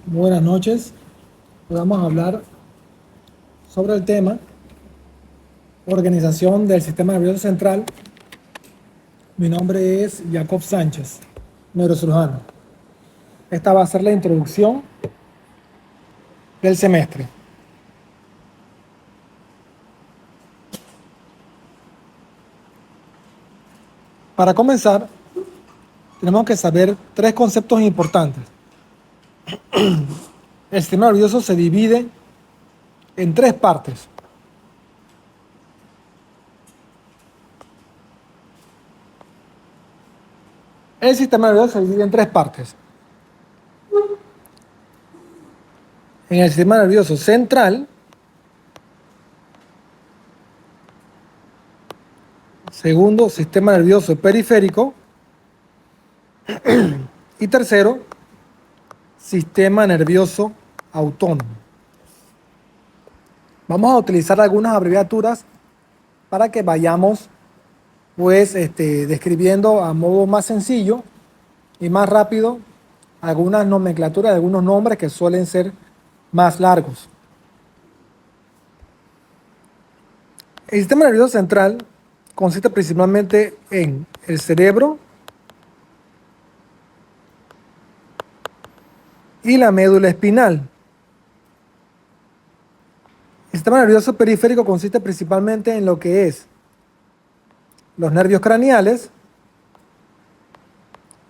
Buenas noches. Hoy vamos a hablar sobre el tema organización del sistema nervioso central. Mi nombre es Jacob Sánchez, neurocirujano. Esta va a ser la introducción del semestre. Para comenzar, tenemos que saber tres conceptos importantes. El sistema nervioso se divide en tres partes. El sistema nervioso se divide en tres partes. En el sistema nervioso central, segundo, sistema nervioso periférico y tercero, sistema nervioso autónomo. Vamos a utilizar algunas abreviaturas para que vayamos describiendo a modo más sencillo y más rápido algunas nomenclaturas de algunos nombres que suelen ser más largos. El sistema nervioso central consiste principalmente en el cerebro y la médula espinal. El sistema nervioso periférico consiste principalmente en lo que es los nervios craneales,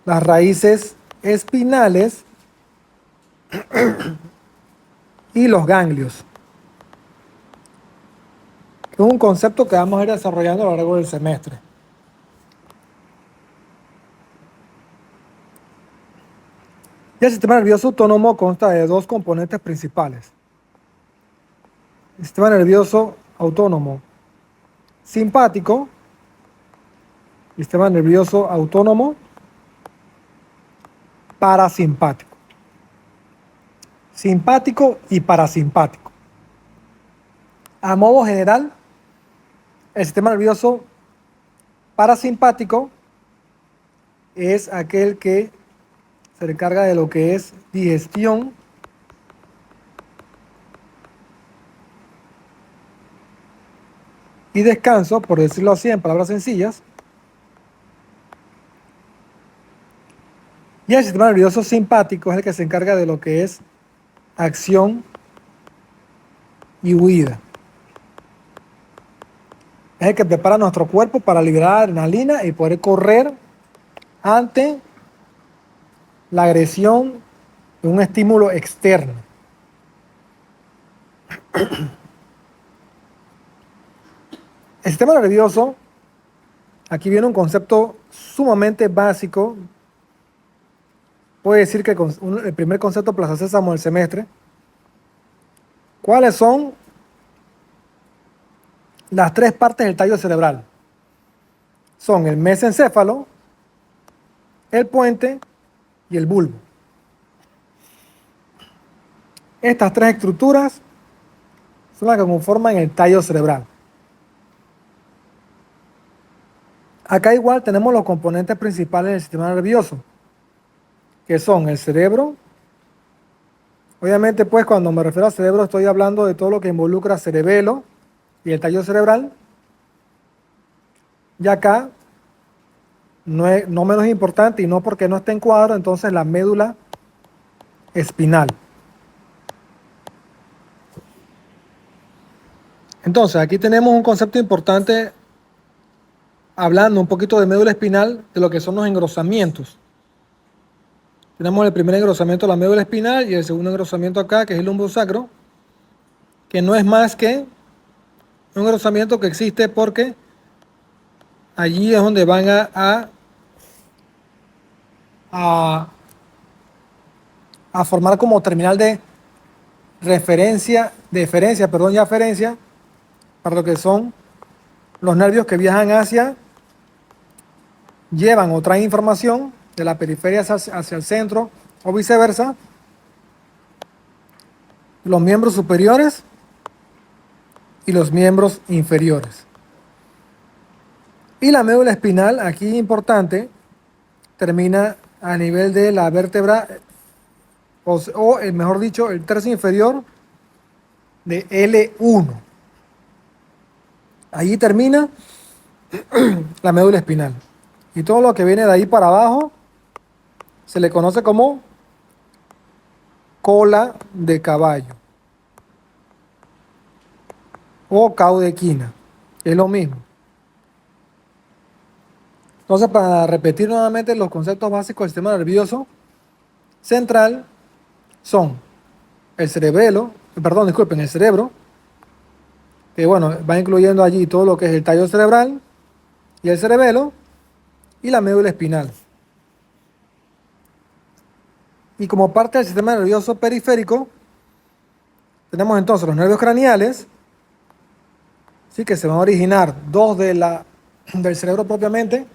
las raíces espinales y los ganglios. Es un concepto que vamos a ir desarrollando a lo largo del semestre. Y el sistema nervioso autónomo consta de dos componentes principales. El sistema nervioso autónomo simpático, sistema nervioso autónomo parasimpático. Simpático y parasimpático. A modo general, el sistema nervioso parasimpático es aquel que se encarga de lo que es digestión, y descanso, por decirlo así en palabras sencillas. Y el sistema nervioso simpático es el que se encarga de lo que es acción y huida. Es el que prepara nuestro cuerpo para liberar adrenalina y poder correr ante la agresión de un estímulo externo. El sistema nervioso, aquí viene un concepto sumamente básico. Puede decir que el primer concepto Plaza Sésamo del semestre. ¿Cuáles son las tres partes del tallo cerebral? Son el mesencéfalo, el puente y el bulbo. Estas tres estructuras son las que conforman el tallo cerebral. Acá igual tenemos los componentes principales del sistema nervioso, que son el cerebro. Obviamente, pues cuando me refiero al cerebro estoy hablando de todo lo que involucra cerebelo y el tallo cerebral. Y acá, no menos importante y no porque no esté en cuadro, entonces la médula espinal. Entonces, aquí tenemos un concepto importante hablando un poquito de médula espinal, de lo que son los engrosamientos. Tenemos el primer engrosamiento de la médula espinal y el segundo engrosamiento acá, que es el lumbosacro, que no es más que un engrosamiento que existe porque allí es donde van a formar como terminal de deferencia y aferencia para lo que son los nervios que viajan llevan o traen información de la periferia hacia el centro o viceversa, los miembros superiores y los miembros inferiores. Y la médula espinal, aquí importante, termina a nivel de la vértebra mejor dicho, el tercio inferior de L1. Allí termina la médula espinal. Y todo lo que viene de ahí para abajo se le conoce como cola de caballo o caudequina. Es lo mismo. Entonces, para repetir nuevamente los conceptos básicos del sistema nervioso central son el cerebelo, perdón, disculpen, el cerebro, que bueno, va incluyendo allí todo lo que es el tallo cerebral y el cerebelo y la médula espinal. Y como parte del sistema nervioso periférico, tenemos entonces los nervios craneales, ¿sí? Que se van a originar del cerebro propiamente,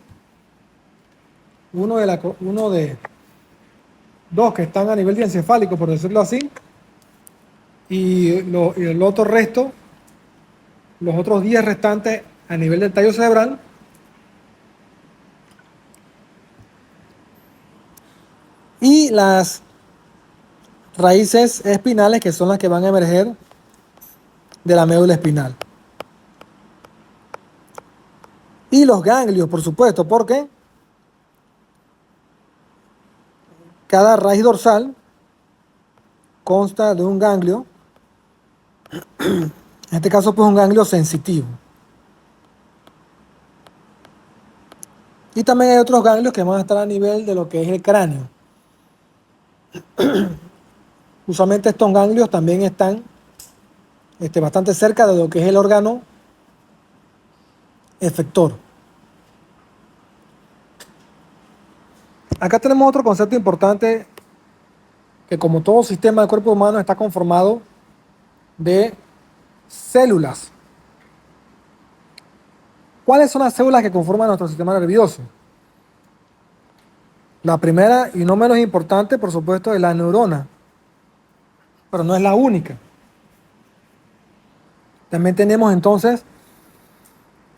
dos que están a nivel diencefálico, por decirlo así, y el otro resto, los otros 10 restantes a nivel del tallo cerebral. Y las raíces espinales, que son las que van a emerger de la médula espinal. Y los ganglios, por supuesto, porque cada raíz dorsal consta de un ganglio, en este caso pues un ganglio sensitivo. Y también hay otros ganglios que van a estar a nivel de lo que es el cráneo. Usualmente estos ganglios también están bastante cerca de lo que es el órgano efector. Acá tenemos otro concepto importante, que como todo sistema del cuerpo humano está conformado de células. ¿Cuáles son las células que conforman nuestro sistema nervioso? La primera y no menos importante, por supuesto, es la neurona, pero no es la única. También tenemos entonces,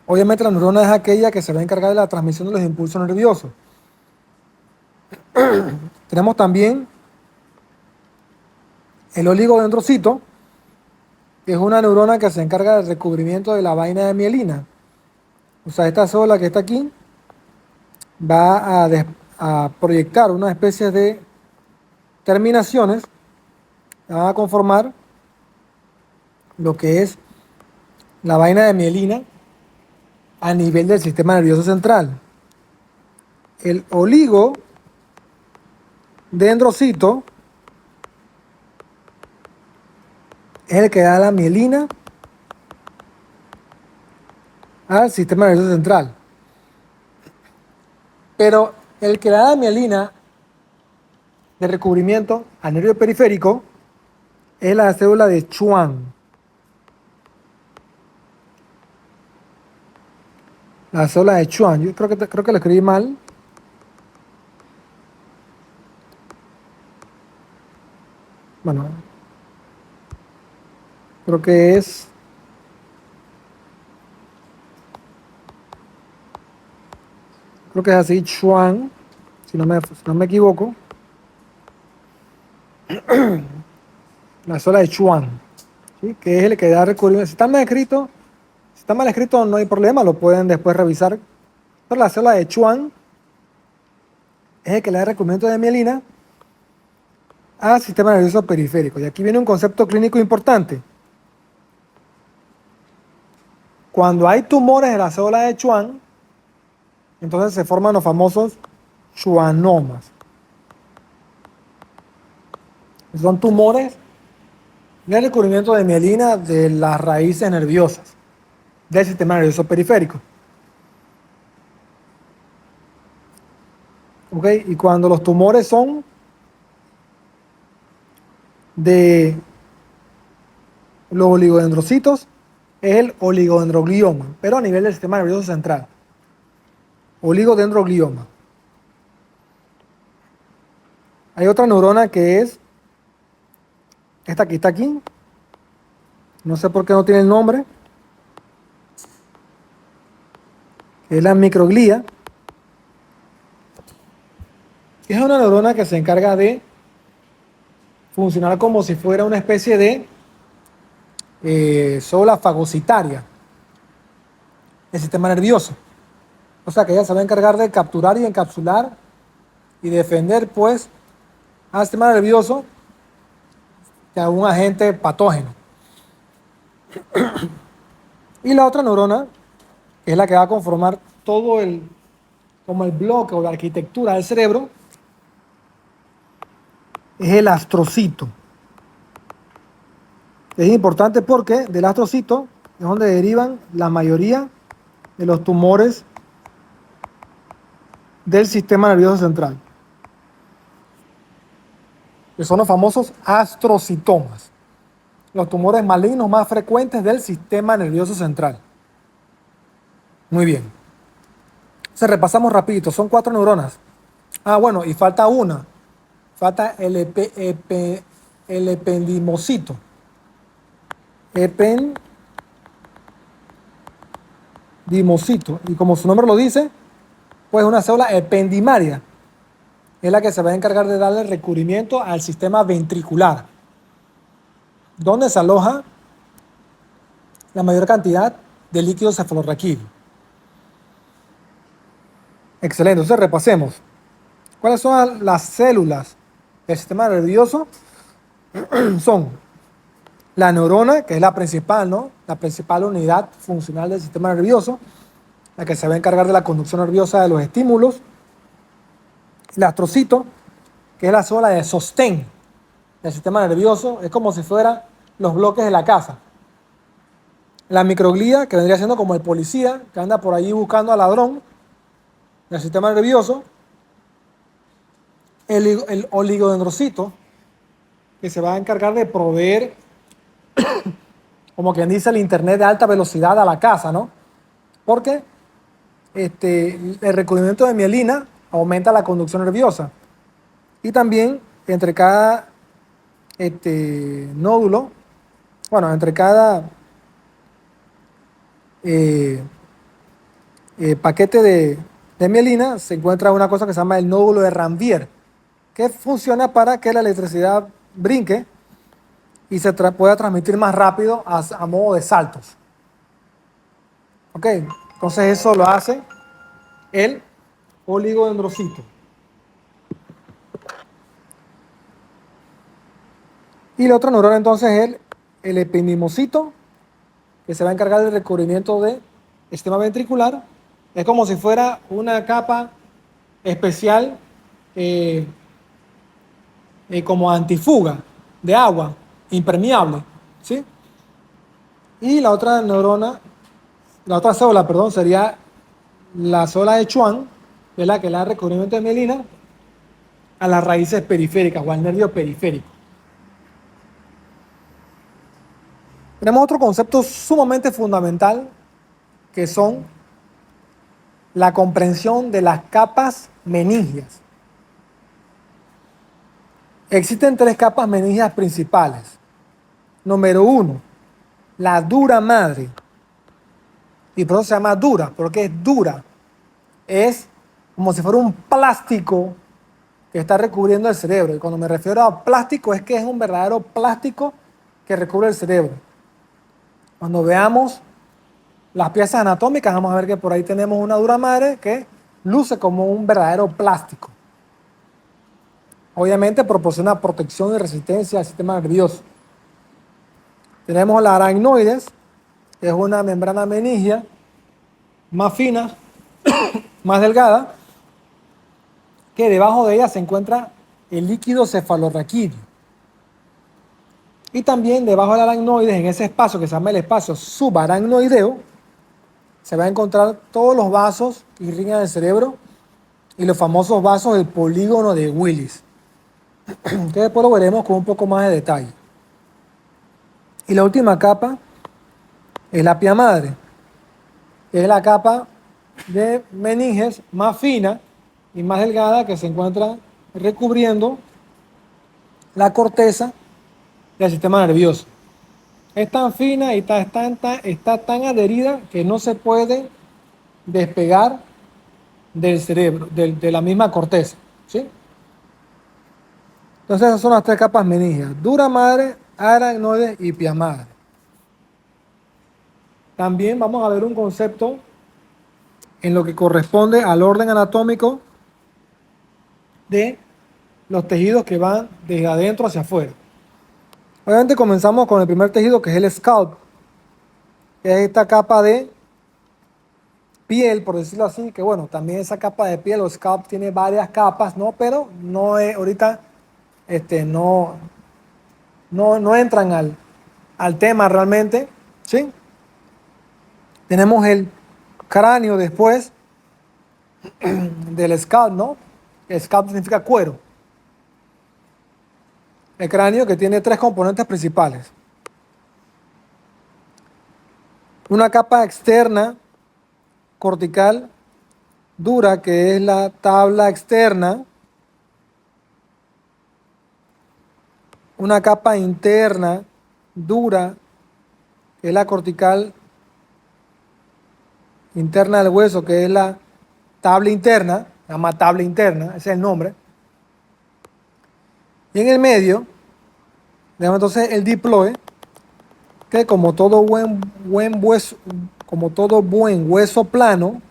obviamente la neurona es aquella que se va a encargar de la transmisión de los impulsos nerviosos. Tenemos también el oligodendrocito, que es una neurona que se encarga del recubrimiento de la vaina de mielina. O sea, esta célula que está aquí va a proyectar una especie de terminaciones que van a conformar lo que es la vaina de mielina a nivel del sistema nervioso central. El oligodendrocito es el que da la mielina al sistema nervioso central. Pero el que da la mielina de recubrimiento al nervio periférico es la célula de Schwann. La célula de Schwann. Yo creo que lo escribí mal. Bueno, creo que es... Creo que es así, Schwann, si no me equivoco. La célula de Schwann, ¿sí? Que es el que da recubrimiento. Si está mal escrito no hay problema, lo pueden después revisar. Pero la célula de Schwann es el que le da recubrimiento de mielina al sistema nervioso periférico. Y aquí viene un concepto clínico importante. Cuando hay tumores de la célula de Schwann, entonces se forman los famosos schwannomas. Son tumores de recubrimiento de mielina de las raíces nerviosas del sistema nervioso periférico. ¿Ok? Y cuando los tumores son de los oligodendrocitos, es el oligodendroglioma, pero a nivel del sistema nervioso central. Oligodendroglioma. Hay otra neurona que es esta que está aquí. No sé por qué no tiene el nombre. Es la microglía. Es una neurona que se encarga de funcionar como si fuera una especie de célula fagocitaria del sistema nervioso. O sea que ella se va a encargar de capturar y encapsular y defender pues al sistema nervioso de algún agente patógeno. Y la otra neurona, que es la que va a conformar todo como el bloque o la arquitectura del cerebro, es el astrocito. Es importante porque del astrocito es donde derivan la mayoría de los tumores del sistema nervioso central, que son los famosos astrocitomas, los tumores malignos más frecuentes del sistema nervioso central. Muy bien. Se repasamos rapidito, son 4 neuronas. Ah, bueno, y falta una. Falta el ependimocito. Ependimocito. Y como su nombre lo dice, pues una célula ependimaria. Es la que se va a encargar de darle recubrimiento al sistema ventricular, donde se aloja la mayor cantidad de líquido cefalorraquídeo. Excelente, entonces repasemos. ¿Cuáles son las células del sistema nervioso? Son la neurona, que es la principal, ¿no? La principal unidad funcional del sistema nervioso, la que se va a encargar de la conducción nerviosa de los estímulos. El astrocito, que es la célula de sostén del sistema nervioso, es como si fueran los bloques de la casa. La microglía, que vendría siendo como el policía que anda por allí buscando al ladrón del sistema nervioso. El oligodendrocito, que se va a encargar de proveer, como quien dice, el internet de alta velocidad a la casa, ¿no? Porque el recubrimiento de mielina aumenta la conducción nerviosa. Y también entre cada nódulo, bueno, entre cada paquete de mielina se encuentra una cosa que se llama el nódulo de Ranvier, que funciona para que la electricidad brinque y se pueda transmitir más rápido a modo de saltos. Ok, entonces eso lo hace el oligodendrocito. Y la otra neurona entonces es el ependimocito, que se va a encargar del recubrimiento del sistema ventricular. Es como si fuera una capa especial como antifuga de agua, impermeable, ¿sí? Y la otra neurona, la otra célula, perdón, sería la célula de Schwann, que es la que le da recubrimiento de mielina a las raíces periféricas o al nervio periférico. Tenemos otro concepto sumamente fundamental, que son la comprensión de las capas meningias. Existen 3 capas meningias principales. Número 1, la dura madre. Y por eso se llama dura, porque es dura. Es como si fuera un plástico que está recubriendo el cerebro. Y cuando me refiero a plástico, es que es un verdadero plástico que recubre el cerebro. Cuando veamos las piezas anatómicas, vamos a ver que por ahí tenemos una dura madre que luce como un verdadero plástico. Obviamente proporciona protección y resistencia al sistema nervioso. Tenemos la aracnoides, que es una membrana meningia más fina, más delgada, que debajo de ella se encuentra el líquido cefalorraquídeo. Y también debajo de la aracnoides, en ese espacio que se llama el espacio subaracnoideo, se va a encontrar todos los vasos que irrigan el cerebro y los famosos vasos del polígono de Willis, que después lo veremos con un poco más de detalle. Y la última capa es la pía madre, que es la capa de meninges más fina y más delgada que se encuentra recubriendo la corteza del sistema nervioso. Es tan fina y está tan adherida que no se puede despegar del cerebro, de la misma corteza, ¿sí? Entonces esas son las tres capas meníngeas: dura madre, aracnoide y pia madre. También vamos a ver un concepto en lo que corresponde al orden anatómico de los tejidos que van desde adentro hacia afuera. Obviamente comenzamos con el primer tejido, que es el scalp, que es esta capa de piel, por decirlo así, que bueno, también esa capa de piel o scalp tiene varias capas, ¿no? Pero no es, ahorita no entran al tema realmente, ¿sí? Tenemos el cráneo después del scalp, ¿no? El scalp significa cuero. El cráneo, que tiene tres componentes principales: una capa externa cortical dura, que es la tabla externa; una capa interna dura, que es la cortical interna del hueso, que es la tabla interna, se llama tabla interna, ese es el nombre. Y en el medio tenemos entonces el diploe, que como todo buen hueso, como todo buen hueso plano,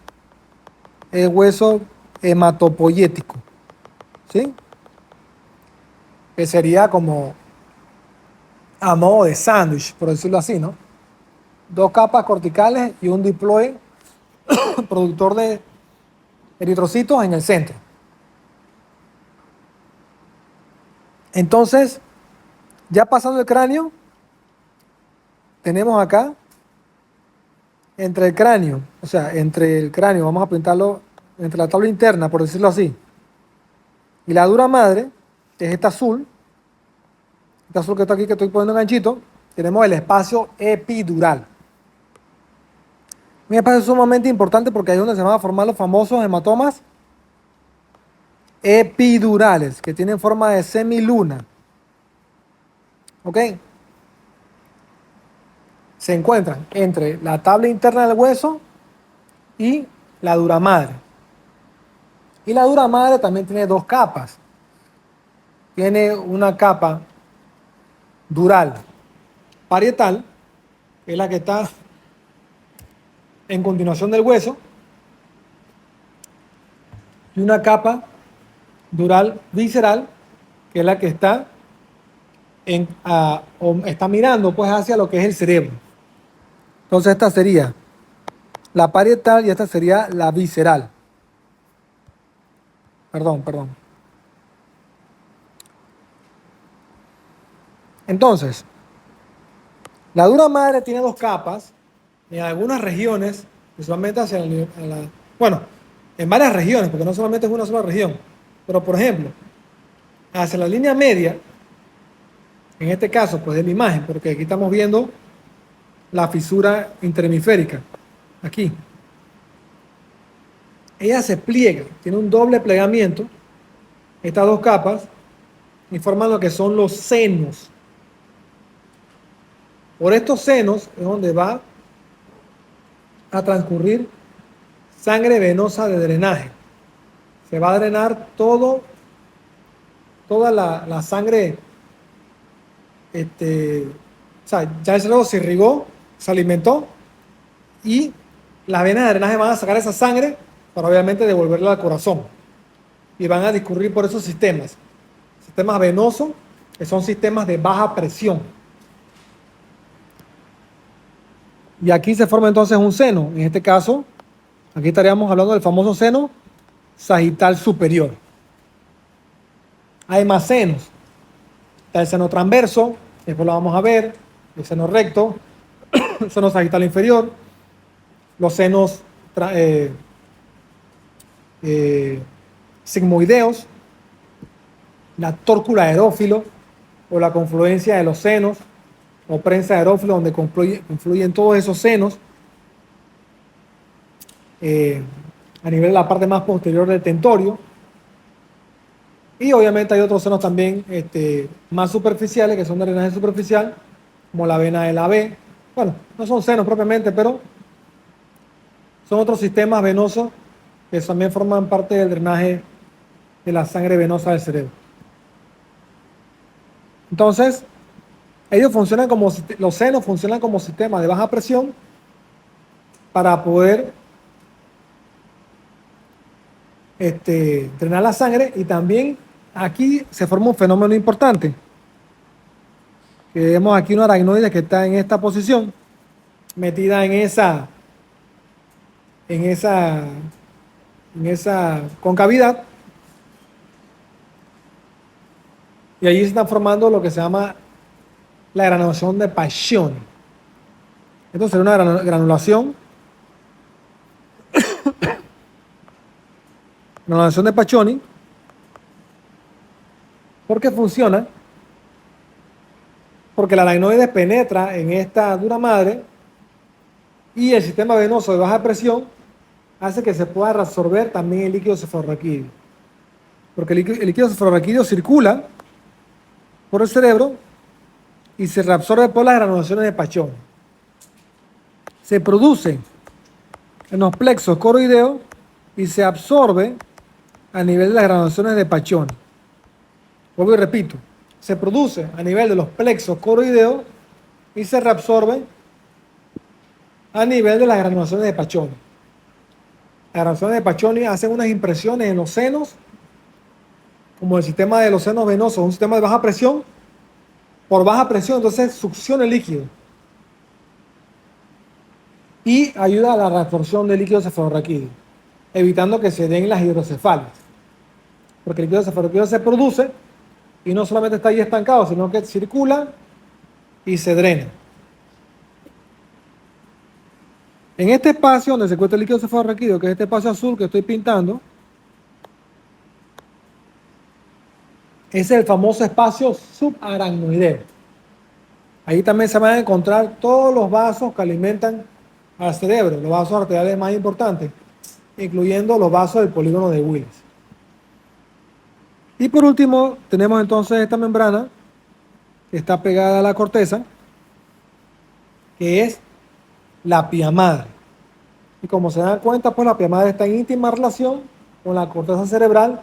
es hueso hematopoyético, ¿sí? Que sería como a modo de sándwich, por decirlo así, ¿no? Dos capas corticales y un diploe productor de eritrocitos en el centro. Entonces, ya pasando el cráneo, tenemos acá, entre el cráneo, vamos a pintarlo entre la tabla interna, por decirlo así, y la dura madre, que es este azul que está aquí, que estoy poniendo ganchito, tenemos el espacio epidural. Un espacio sumamente importante porque ahí es donde se van a formar los famosos hematomas epidurales, que tienen forma de semiluna. ¿Ok? Se encuentran entre la tabla interna del hueso y la dura madre. Y la dura madre también tiene dos capas. Tiene una capa dural parietal, que es la que está en continuación del hueso, y una capa dural visceral, que es la que está o está mirando pues hacia lo que es el cerebro. Entonces esta sería la parietal y esta sería la visceral. Perdón. Entonces, la dura madre tiene dos capas. En algunas regiones, usualmente bueno, en varias regiones, porque no solamente es una sola región, pero por ejemplo, hacia la línea media, en este caso, pues de la imagen, porque aquí estamos viendo la fisura interhemisférica, aquí. Ella se pliega, tiene un doble plegamiento, estas dos capas, y forman lo que son los senos. Por estos senos es donde va a transcurrir sangre venosa de drenaje. Se va a drenar toda la sangre, o sea, ya el cerebro se irrigó, se alimentó, y las venas de drenaje van a sacar esa sangre para obviamente devolverla al corazón. Y van a discurrir por esos sistemas venosos, que son sistemas de baja presión. Y aquí se forma entonces un seno. En este caso, aquí estaríamos hablando del famoso seno sagital superior. Hay más senos. Está el seno transverso, después lo vamos a ver, el seno recto, el seno sagital inferior, los senos sigmoideos, la tórcula aerófilo o la confluencia de los senos, o prensa aerófilo, donde confluyen todos esos senos a nivel de la parte más posterior del tentorio. Y obviamente hay otros senos también más superficiales, que son de drenaje superficial, como la vena de la B. Bueno, no son senos propiamente, pero son otros sistemas venosos que también forman parte del drenaje de la sangre venosa del cerebro. Entonces, ellos funcionan como, los senos funcionan como sistema de baja presión para poder drenar la sangre, y también aquí se forma un fenómeno importante, que vemos aquí una aracnoide que está en esta posición, metida en esa, en esa concavidad, y allí se está formando lo que se llama la granulación de Paccioni. Esto será una granulación de Paccioni, porque funciona, porque la aracnoide penetra en esta dura madre y el sistema venoso de baja presión hace que se pueda reabsorber también el líquido cefalorraquídeo. Porque el líquido cefalorraquídeo circula por el cerebro y se reabsorbe por las granulaciones de Paccioni. Se produce en los plexos coroideos y se absorbe a nivel de las granulaciones de Paccioni. Vuelvo y repito, se produce a nivel de los plexos coroideos y se reabsorbe a nivel de las granulaciones de Paccioni. Las granulaciones de Paccioni hacen unas impresiones en los senos, como el sistema de los senos venosos, un sistema de baja presión. Por baja presión, entonces succiona el líquido y ayuda a la reabsorción del líquido cefalorraquídeo, evitando que se den las hidrocefalias. Porque el líquido cefalorraquídeo se produce y no solamente está ahí estancado, sino que circula y se drena. En este espacio donde se encuentra el líquido cefalorraquídeo, que es este espacio azul que estoy pintando, es el famoso espacio subaracnoideo. Ahí también se van a encontrar todos los vasos que alimentan al cerebro, los vasos arteriales más importantes, incluyendo los vasos del polígono de Willis. Y por último, tenemos entonces esta membrana que está pegada a la corteza, que es la pía madre. Y como se dan cuenta, pues la pía madre está en íntima relación con la corteza cerebral,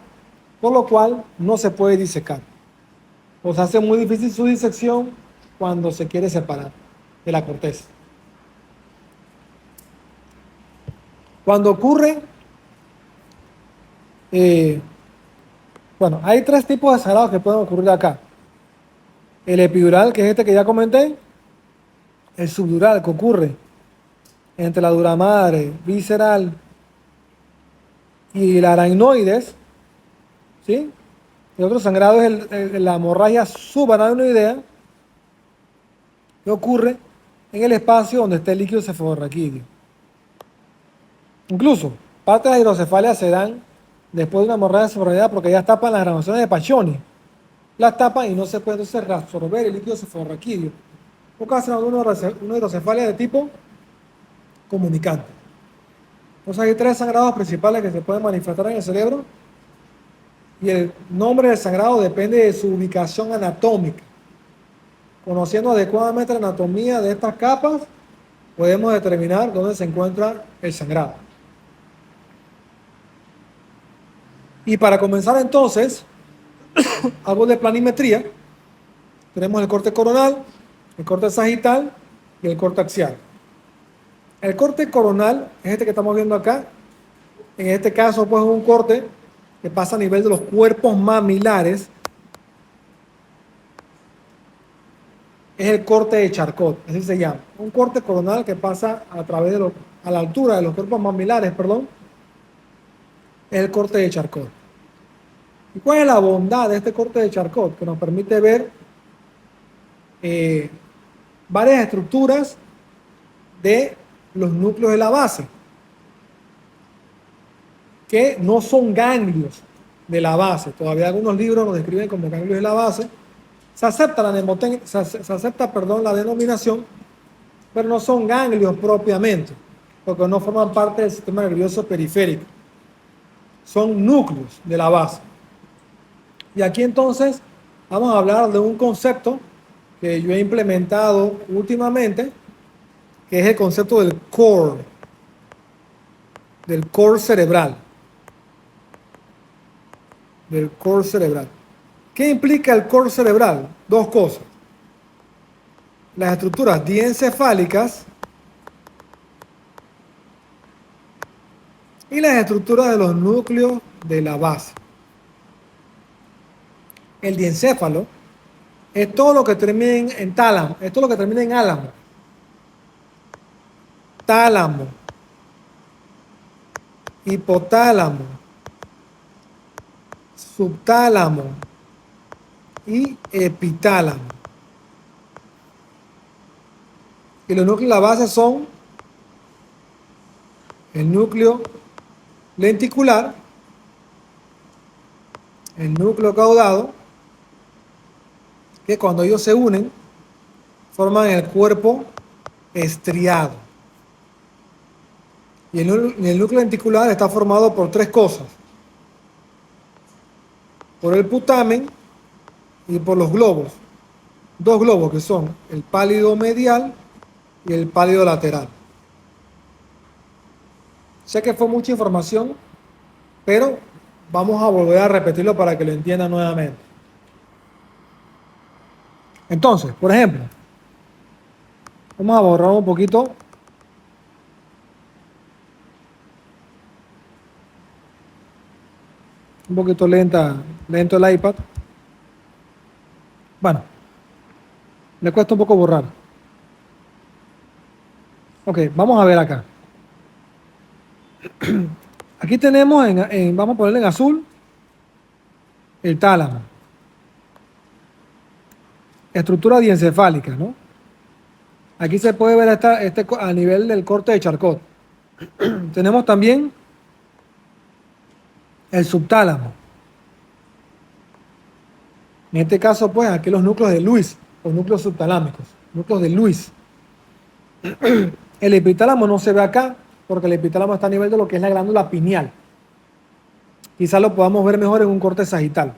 por lo cual no se puede disecar. O se hace muy difícil su disección cuando se quiere separar de la corteza. Cuando ocurre, bueno, hay tres tipos de sangrados que pueden ocurrir acá. El epidural, que es este que ya comenté, el subdural, que ocurre entre la dura madre, visceral y la aracnoides, ¿sí? El otro sangrado es la hemorragia subaracnoidea, que ocurre en el espacio donde está el líquido cefalorraquídeo. Incluso, parte de las hidrocefalias se dan después de una hemorragia cefalorraquídea porque ya tapan las granulaciones de Paccioni. Las tapan y no se puede entonces reabsorber el líquido cefalorraquídeo, ocasionando una hidrocefalia de tipo comunicante. Entonces hay tres sangrados principales que se pueden manifestar en el cerebro y el nombre del sangrado depende de su ubicación anatómica. Conociendo adecuadamente la anatomía de estas capas, podemos determinar dónde se encuentra el sangrado. Y para comenzar entonces, algo de planimetría. Tenemos el corte coronal, el corte sagital y el corte axial. El corte coronal es este que estamos viendo acá. En este caso, pues es un corte que pasa a nivel de los cuerpos mamilares. Es el corte de Charcot, así se llama. Un corte coronal que pasa a través de a la altura de los cuerpos mamilares, perdón. Es el corte de Charcot. ¿Y cuál es la bondad de este corte de Charcot? Que nos permite ver varias estructuras de los núcleos de la base, que no son ganglios de la base. Todavía algunos libros los describen como ganglios de la base. Se acepta la denominación, pero no son ganglios propiamente, porque no forman parte del sistema nervioso periférico. Son núcleos de la base. Y aquí entonces vamos a hablar de un concepto que yo he implementado últimamente, que es el concepto del core cerebral. Del core cerebral. ¿Qué implica el core cerebral? Dos cosas. Las estructuras diencefálicas y las estructuras de los núcleos de la base. El diencéfalo es todo lo que termina en tálamo, es todo lo que termina en álamo. Tálamo, hipotálamo, subtálamo y epitálamo. Y los núcleos de la base son el núcleo lenticular, el núcleo caudado, que cuando ellos se unen forman el cuerpo estriado. Y el núcleo lenticular está formado por tres cosas: por el putamen y por los globos. Dos globos que son el pálido medial y el pálido lateral. Sé que fue mucha información, pero vamos a volver a repetirlo para que lo entiendan nuevamente. Entonces, por ejemplo, vamos a borrar un poquito. Un poquito lento el iPad. Bueno, le cuesta un poco borrar. Ok, vamos a ver acá. Aquí tenemos, vamos a ponerle en azul, el tálamo. Estructura diencefálica, ¿no? Aquí se puede ver a nivel del corte de Charcot. Tenemos también el subtálamo. En este caso, pues, aquí los núcleos de Lewis, los núcleos subtalámicos, núcleos de Lewis. El epitálamo no se ve acá, porque el epitálamo está a nivel de lo que es la glándula pineal. Quizás lo podamos ver mejor en un corte sagital.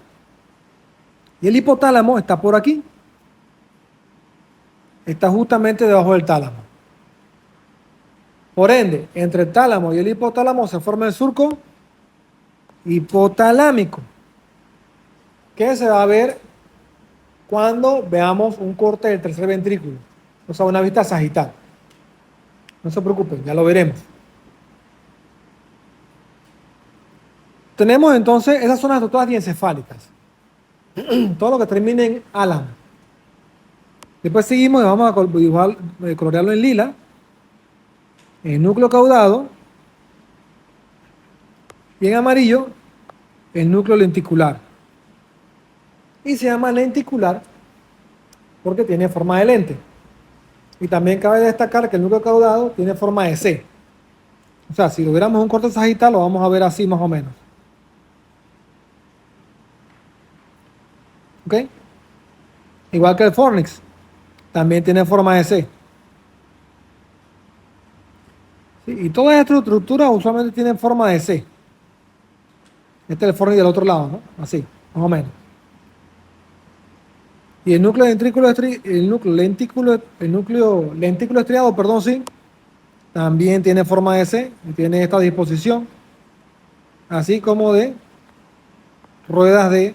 Y el hipotálamo está por aquí. Está justamente debajo del tálamo. Por ende, entre el tálamo y el hipotálamo se forma el surco hipotalámico, que se va a ver cuando veamos un corte del tercer ventrículo, o sea, una vista sagital. No se preocupen, ya lo veremos. Tenemos entonces, esas son las estructuras diencefálicas. Todo lo que termine en álamo. Después seguimos y vamos a colorearlo en lila. El núcleo caudado. Y en amarillo, el núcleo lenticular. Y se llama lenticular porque tiene forma de lente. Y también cabe destacar que el núcleo caudado tiene forma de C. O sea, si lo viéramos un corte sagital, lo vamos a ver así más o menos. ¿Ok? Igual que el fornix, también tiene forma de C. ¿Sí? Y todas estas estructuras usualmente tienen forma de C. Este es el fornix del otro lado, ¿no? Así, más o menos. Y el núcleo lentículo estriado, perdón, sí, también tiene forma de C y tiene esta disposición, así como de ruedas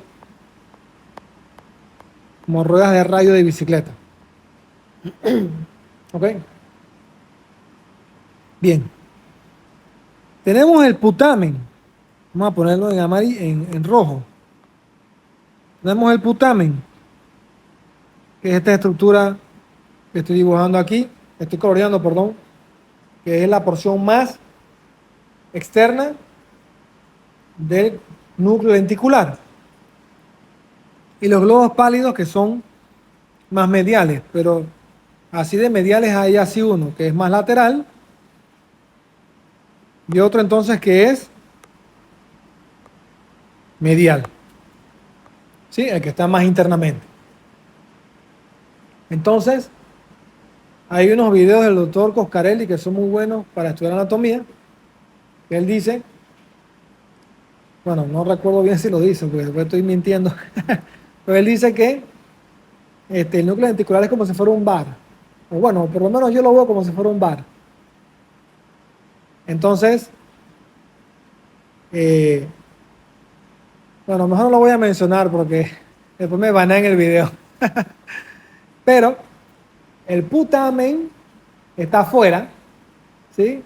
como ruedas de rayo de bicicleta. ¿Ok? Bien. Tenemos el putamen. Vamos a ponerlo en amarillo, en rojo. Tenemos el putamen, que es esta estructura que estoy dibujando aquí, estoy coloreando, perdón, que es la porción más externa del núcleo lenticular. Y los globos pálidos que son más mediales, pero así de mediales hay así uno que es más lateral y otro entonces que es medial. ¿Sí? El que está más internamente. Entonces, hay unos videos del doctor Coscarelli que son muy buenos para estudiar anatomía, que él dice, bueno, no recuerdo bien si lo dice, porque después estoy mintiendo, pero él dice que el núcleo lenticular es como si fuera un bar, o bueno, por lo menos yo lo veo como si fuera un bar. Entonces, bueno, mejor no lo voy a mencionar porque Después me van en el video. Pero el putamen está afuera, ¿sí?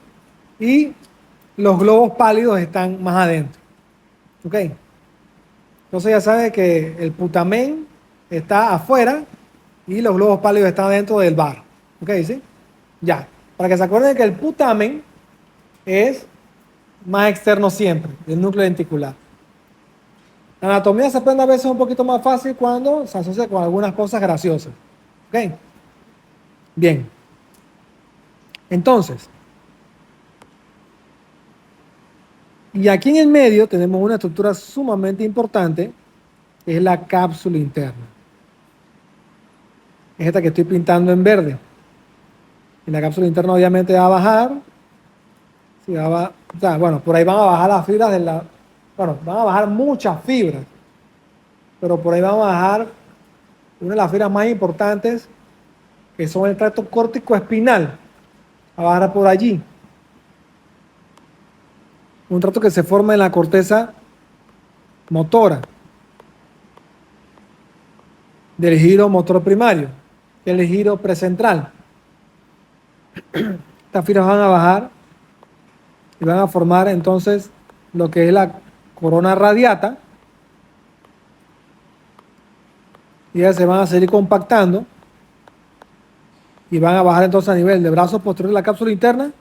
Y los globos pálidos están más adentro. ¿Ok? Entonces ya sabes que el putamen está afuera y los globos pálidos están dentro del bar. ¿Ok? ¿Sí? Ya. Para que se acuerden que el putamen es más externo siempre, del núcleo lenticular. La anatomía se aprende a veces un poquito más fácil cuando se asocia con algunas cosas graciosas. ¿Ok? Bien. Entonces, y aquí en el medio tenemos una estructura sumamente importante, que es la cápsula interna. Es esta que estoy pintando en verde. Y la cápsula interna obviamente va a bajar. Sí, o sea, bueno, por ahí van a bajar las fibras de la... Bueno, van a bajar muchas fibras, pero por ahí van a bajar una de las fibras más importantes, que son el tracto córtico espinal. Va a bajar por allí. Un tracto que se forma en la corteza motora del giro motor primario, que es el giro precentral. Estas fibras van a bajar y van a formar entonces lo que es la corona radiata, y ellas se van a seguir compactando y van a bajar entonces a nivel de brazo posterior de la cápsula interna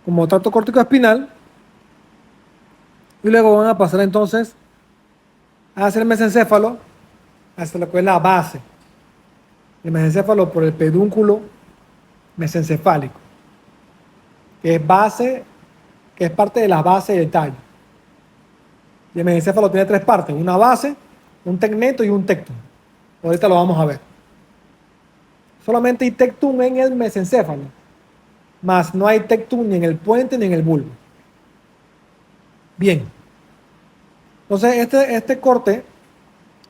como tracto córtico espinal, y luego van a pasar entonces hacia el mesencéfalo, hasta lo que es la base. El mesencéfalo por el pedúnculo mesencefálico, que es base, que es parte de la base del tallo. Y el mesencéfalo tiene tres partes: una base, un tegmento y un tectum. Ahorita lo vamos a ver. Solamente hay tectum en el mesencéfalo, más no hay tectum ni en el puente ni en el bulbo. Bien. Entonces, este corte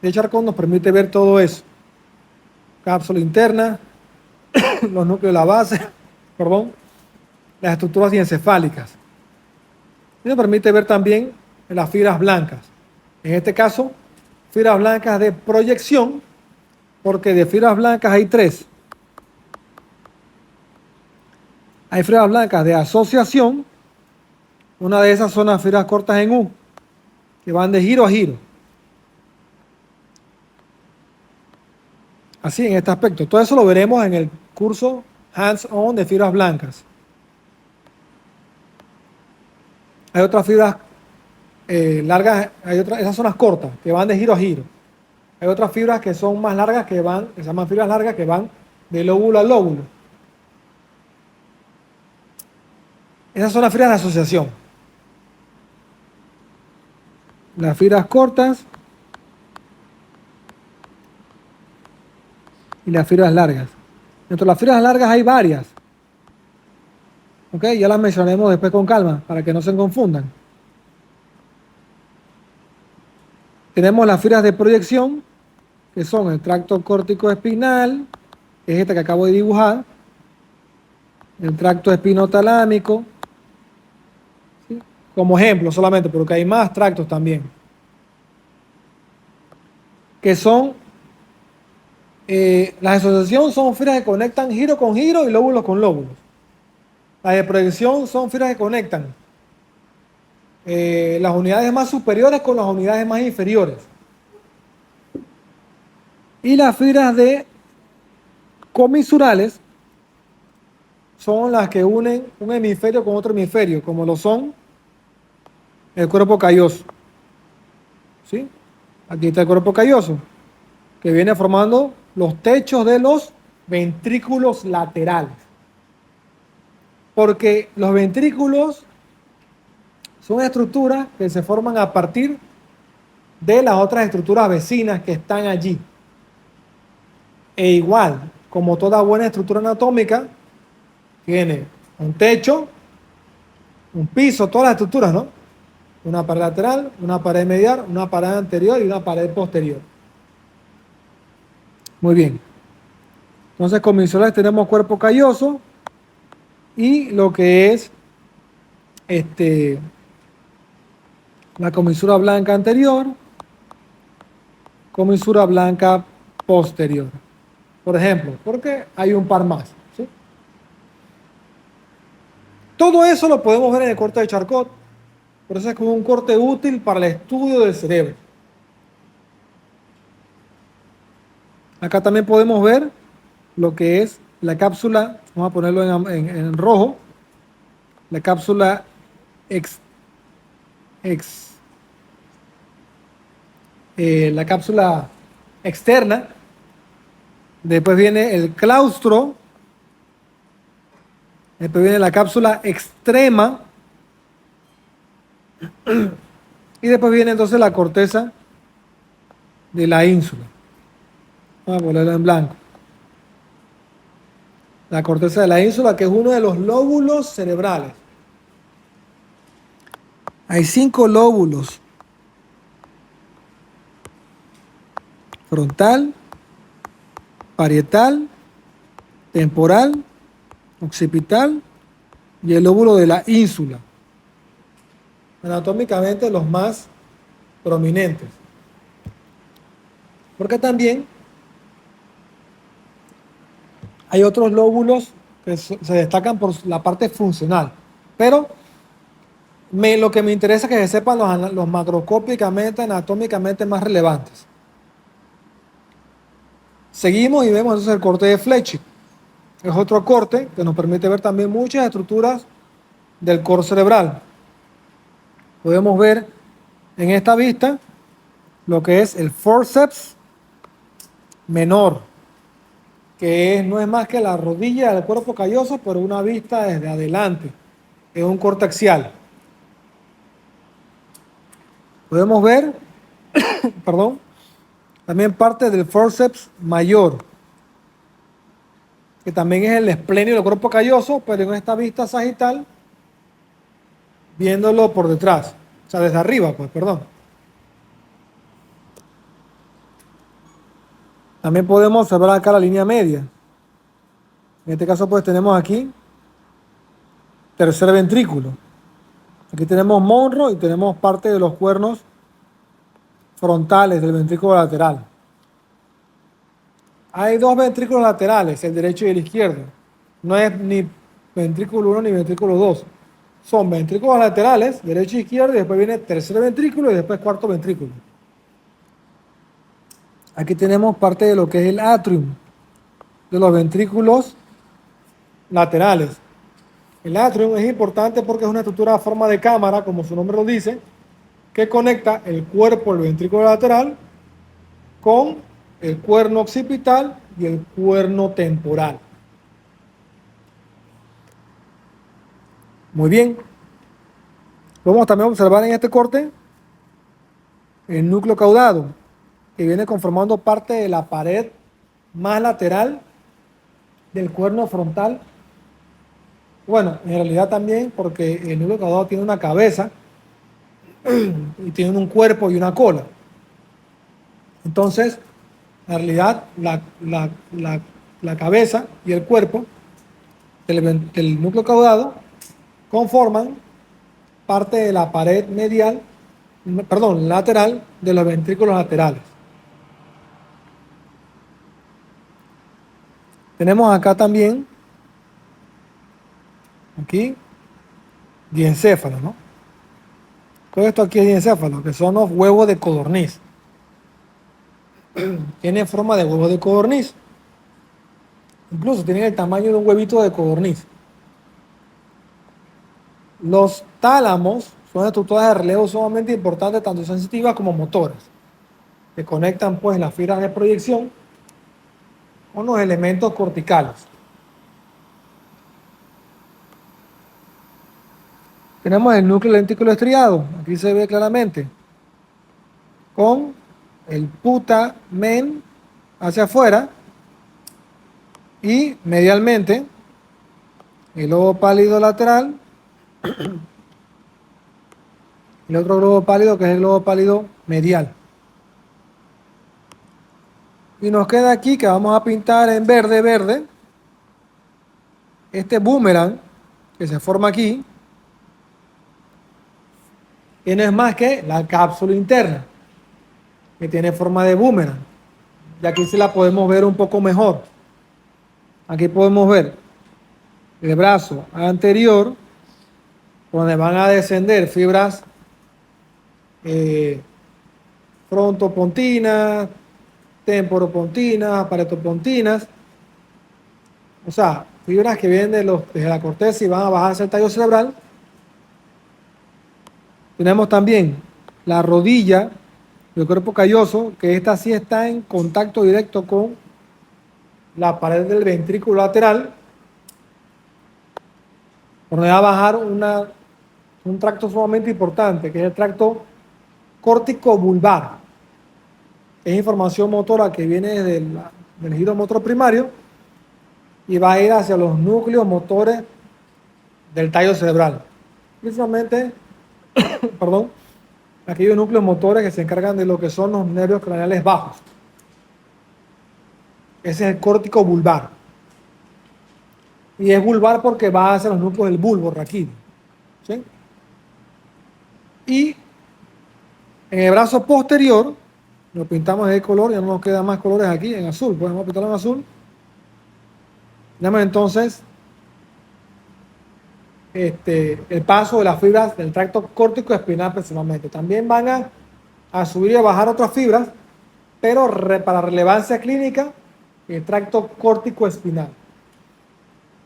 de Charcot nos permite ver todo eso. Cápsula interna, los núcleos de la base, perdón, las estructuras diencefálicas. Y nos permite ver también las fibras blancas. En este caso, fibras blancas de proyección, porque de fibras blancas hay tres. Hay fibras blancas de asociación. Una de esas son las fibras cortas en U, que van de giro a giro. Así, en este aspecto. Todo eso lo veremos en el curso hands-on de fibras blancas. Hay otras fibras largas, esas son las cortas, que van de giro a giro. Hay otras fibras que son más largas, que se llaman fibras largas, que van de lóbulo a lóbulo. Esas son las fibras de asociación. Las fibras cortas y las fibras largas. Dentro de las fibras largas hay varias. Ok, ya las mencionaremos después con calma, para que no se confundan. Tenemos las fibras de proyección, que son el tracto córtico espinal, que es esta que acabo de dibujar, el tracto espinotalámico, ¿sí? Como ejemplo solamente, porque hay más tractos también, que son, las asociaciones son fibras que conectan giro con giro y lóbulos con lóbulos. Las de proyección son fibras que conectan las unidades más superiores con las unidades más inferiores. Y las fibras de comisurales son las que unen un hemisferio con otro hemisferio, como lo son el cuerpo calloso. ¿Sí? Aquí está el cuerpo calloso, que viene formando los techos de los ventrículos laterales. Porque los ventrículos son estructuras que se forman a partir de las otras estructuras vecinas que están allí. E igual, como toda buena estructura anatómica, tiene un techo, un piso, todas las estructuras, ¿no? Una pared lateral, una pared medial, una pared anterior y una pared posterior. Muy bien. Entonces, comisurales tenemos cuerpo calloso y lo que es la comisura blanca anterior, comisura blanca posterior. Por ejemplo, porque hay un par más. ¿Sí? Todo eso lo podemos ver en el corte de Charcot. Por eso es como un corte útil para el estudio del cerebro. Acá también podemos ver lo que es la cápsula, vamos a ponerlo en rojo, la cápsula ex, ex- la cápsula externa. Después viene el claustro. Después viene la cápsula extrema. Y después viene entonces la corteza de la ínsula. Vamos a ponerla en blanco. La corteza de la ínsula, que es uno de los lóbulos cerebrales. Hay 5 lóbulos: frontal, parietal, temporal, occipital y el lóbulo de la ínsula. Anatómicamente los más prominentes. Porque también hay otros lóbulos que se destacan por la parte funcional. Pero lo que me interesa es que se sepan los macroscópicamente, anatómicamente más relevantes. Seguimos y vemos entonces el corte de Fletcher. Es otro corte que nos permite ver también muchas estructuras del core cerebral. Podemos ver en esta vista lo que es el forceps menor, que no es más que la rodilla del cuerpo calloso, pero una vista desde adelante. Es un corte axial. Podemos ver, perdón, también parte del forceps mayor, que también es el esplenio del cuerpo calloso, pero en esta vista sagital, viéndolo por detrás, o sea, desde arriba, pues, perdón. También podemos observar acá la línea media. En este caso, pues, tenemos aquí tercer ventrículo. Aquí tenemos Monro y tenemos parte de los cuernos frontales del ventrículo lateral. Hay 2 ventrículos laterales, el derecho y el izquierdo. No es ni ventrículo 1 ni ventrículo 2. Son ventrículos laterales, derecho e izquierdo, y después viene tercer ventrículo y después cuarto ventrículo. Aquí tenemos parte de lo que es el atrium, de los ventrículos laterales. El atrium es importante porque es una estructura a forma de cámara, como su nombre lo dice, que conecta el cuerpo, el ventrículo lateral, con el cuerno occipital y el cuerno temporal. Muy bien. Vamos también a observar en este corte el núcleo caudado, que viene conformando parte de la pared más lateral del cuerno frontal. Bueno, en realidad también porque el núcleo caudado tiene una cabeza y tiene un cuerpo y una cola. Entonces, en realidad, la cabeza y el cuerpo del núcleo caudado conforman parte de la pared medial, perdón, lateral de los ventrículos laterales. Tenemos acá también, aquí, diencéfalo, ¿no? Todo esto aquí es diencéfalo, que son los huevos de codorniz. Tiene forma de huevo de codorniz. Incluso tienen el tamaño de un huevito de codorniz. Los tálamos son estructuras de relevo sumamente importantes, tanto sensitivas como motoras, que conectan pues las fibras de proyección con los elementos corticales. Tenemos el núcleo lentículo estriado, aquí se ve claramente, con el putamen hacia afuera y medialmente el lobo pálido lateral y el otro globo pálido que es el globo pálido medial. Y nos queda aquí que vamos a pintar en verde, este boomerang que se forma aquí, que no es más que la cápsula interna. que tiene forma de boomerang. Y aquí sí la podemos ver un poco mejor. Aquí podemos ver el brazo anterior, donde van a descender fibras frontopontinas, temporopontinas, aparetopontinas, o sea, fibras que vienen desde la corteza y van a bajar hacia el tallo cerebral. Tenemos también la rodilla del cuerpo calloso, que esta sí está en contacto directo con la pared del ventrículo lateral, donde va a bajar un tracto sumamente importante, que es el tracto córtico vulvar. Es información motora que viene del giro motor primario y va a ir hacia los núcleos motores del tallo cerebral. Principalmente, perdón, aquellos núcleos motores que se encargan de lo que son los nervios craneales bajos. Ese es el córtico vulvar. Y es vulvar porque va hacia los núcleos del bulbo raquídeo. ¿Sí? Y en el brazo posterior, lo pintamos de color, ya no nos quedan más colores aquí, en azul, podemos pintarlo en azul. Tenemos entonces el paso de las fibras del tracto córtico espinal principalmente. También van a subir y a bajar otras fibras, pero para relevancia clínica, el tracto córtico espinal.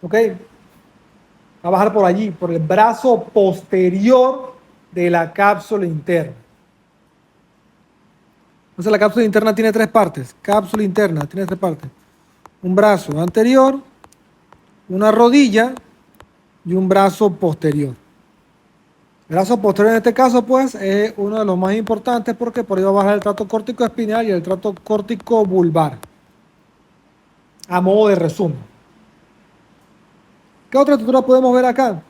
¿Ok? Va a bajar por allí, por el brazo posterior de la cápsula interna. Entonces la cápsula interna tiene tres partes. Cápsula interna tiene tres partes. Un brazo anterior, una rodilla y un brazo posterior. El brazo posterior en este caso pues es uno de los más importantes porque por ahí va a bajar el tracto córtico espinal y el tracto córtico vulvar. A modo de resumen. ¿Qué otra estructura podemos ver acá?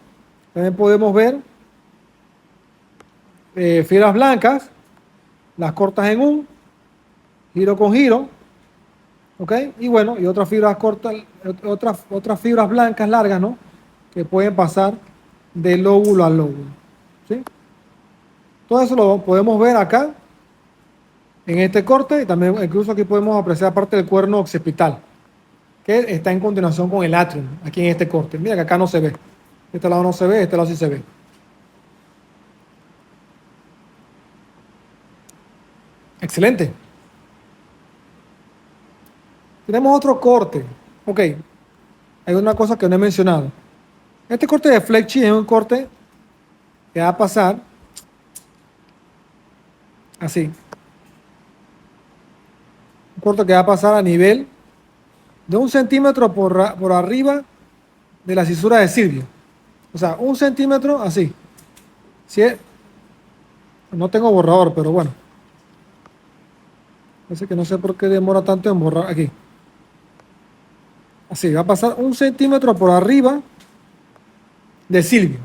También podemos ver fibras blancas, las cortas en un, giro con giro, ¿ok? Y bueno, y otras fibras cortas, otras fibras blancas largas, ¿no? Que pueden pasar de lóbulo a lóbulo, ¿sí? Todo eso lo podemos ver acá, en este corte, y también incluso aquí podemos apreciar parte del cuerno occipital, que está en continuación con el atrium, aquí en este corte. Mira que acá no se ve. Este lado no se ve, este lado sí se ve. Excelente. Tenemos otro corte. Ok, hay una cosa que no he mencionado. Este corte de Flecchi es un corte que va a pasar así. Un corte que va a pasar a nivel de 1 centímetro por arriba de la cisura de Silvio. O sea, 1 centímetro así. Si es, no tengo borrador, pero bueno. Parece que no sé por qué demora tanto en borrar aquí. Así, va a pasar 1 centímetro por arriba de Silvio.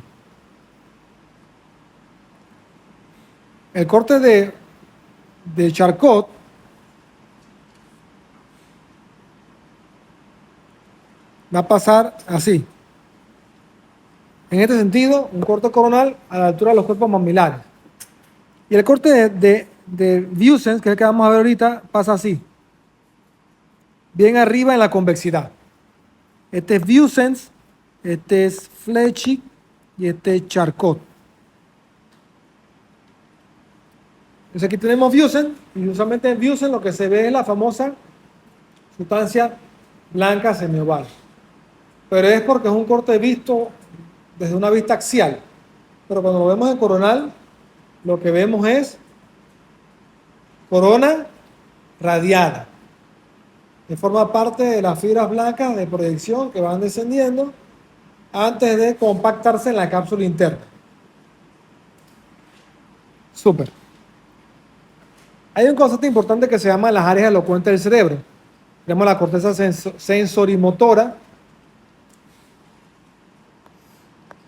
El corte de Charcot va a pasar así. En este sentido, un corte coronal a la altura de los cuerpos mamilares. Y el corte de Vieussens, que es el que vamos a ver ahorita, pasa así. Bien arriba en la convexidad. Este es Vieussens, este es Flecchi y este es Charcot. Entonces aquí tenemos Vieussens, y usualmente en Vieussens lo que se ve es la famosa sustancia blanca semioval. Pero es porque es un corte visto desde una vista axial. Pero cuando lo vemos en coronal, lo que vemos es corona radiada, que forma parte de las fibras blancas de proyección que van descendiendo antes de compactarse en la cápsula interna. Súper. Hay un concepto importante que se llama las áreas elocuentes del cerebro. Tenemos la corteza sensorimotora,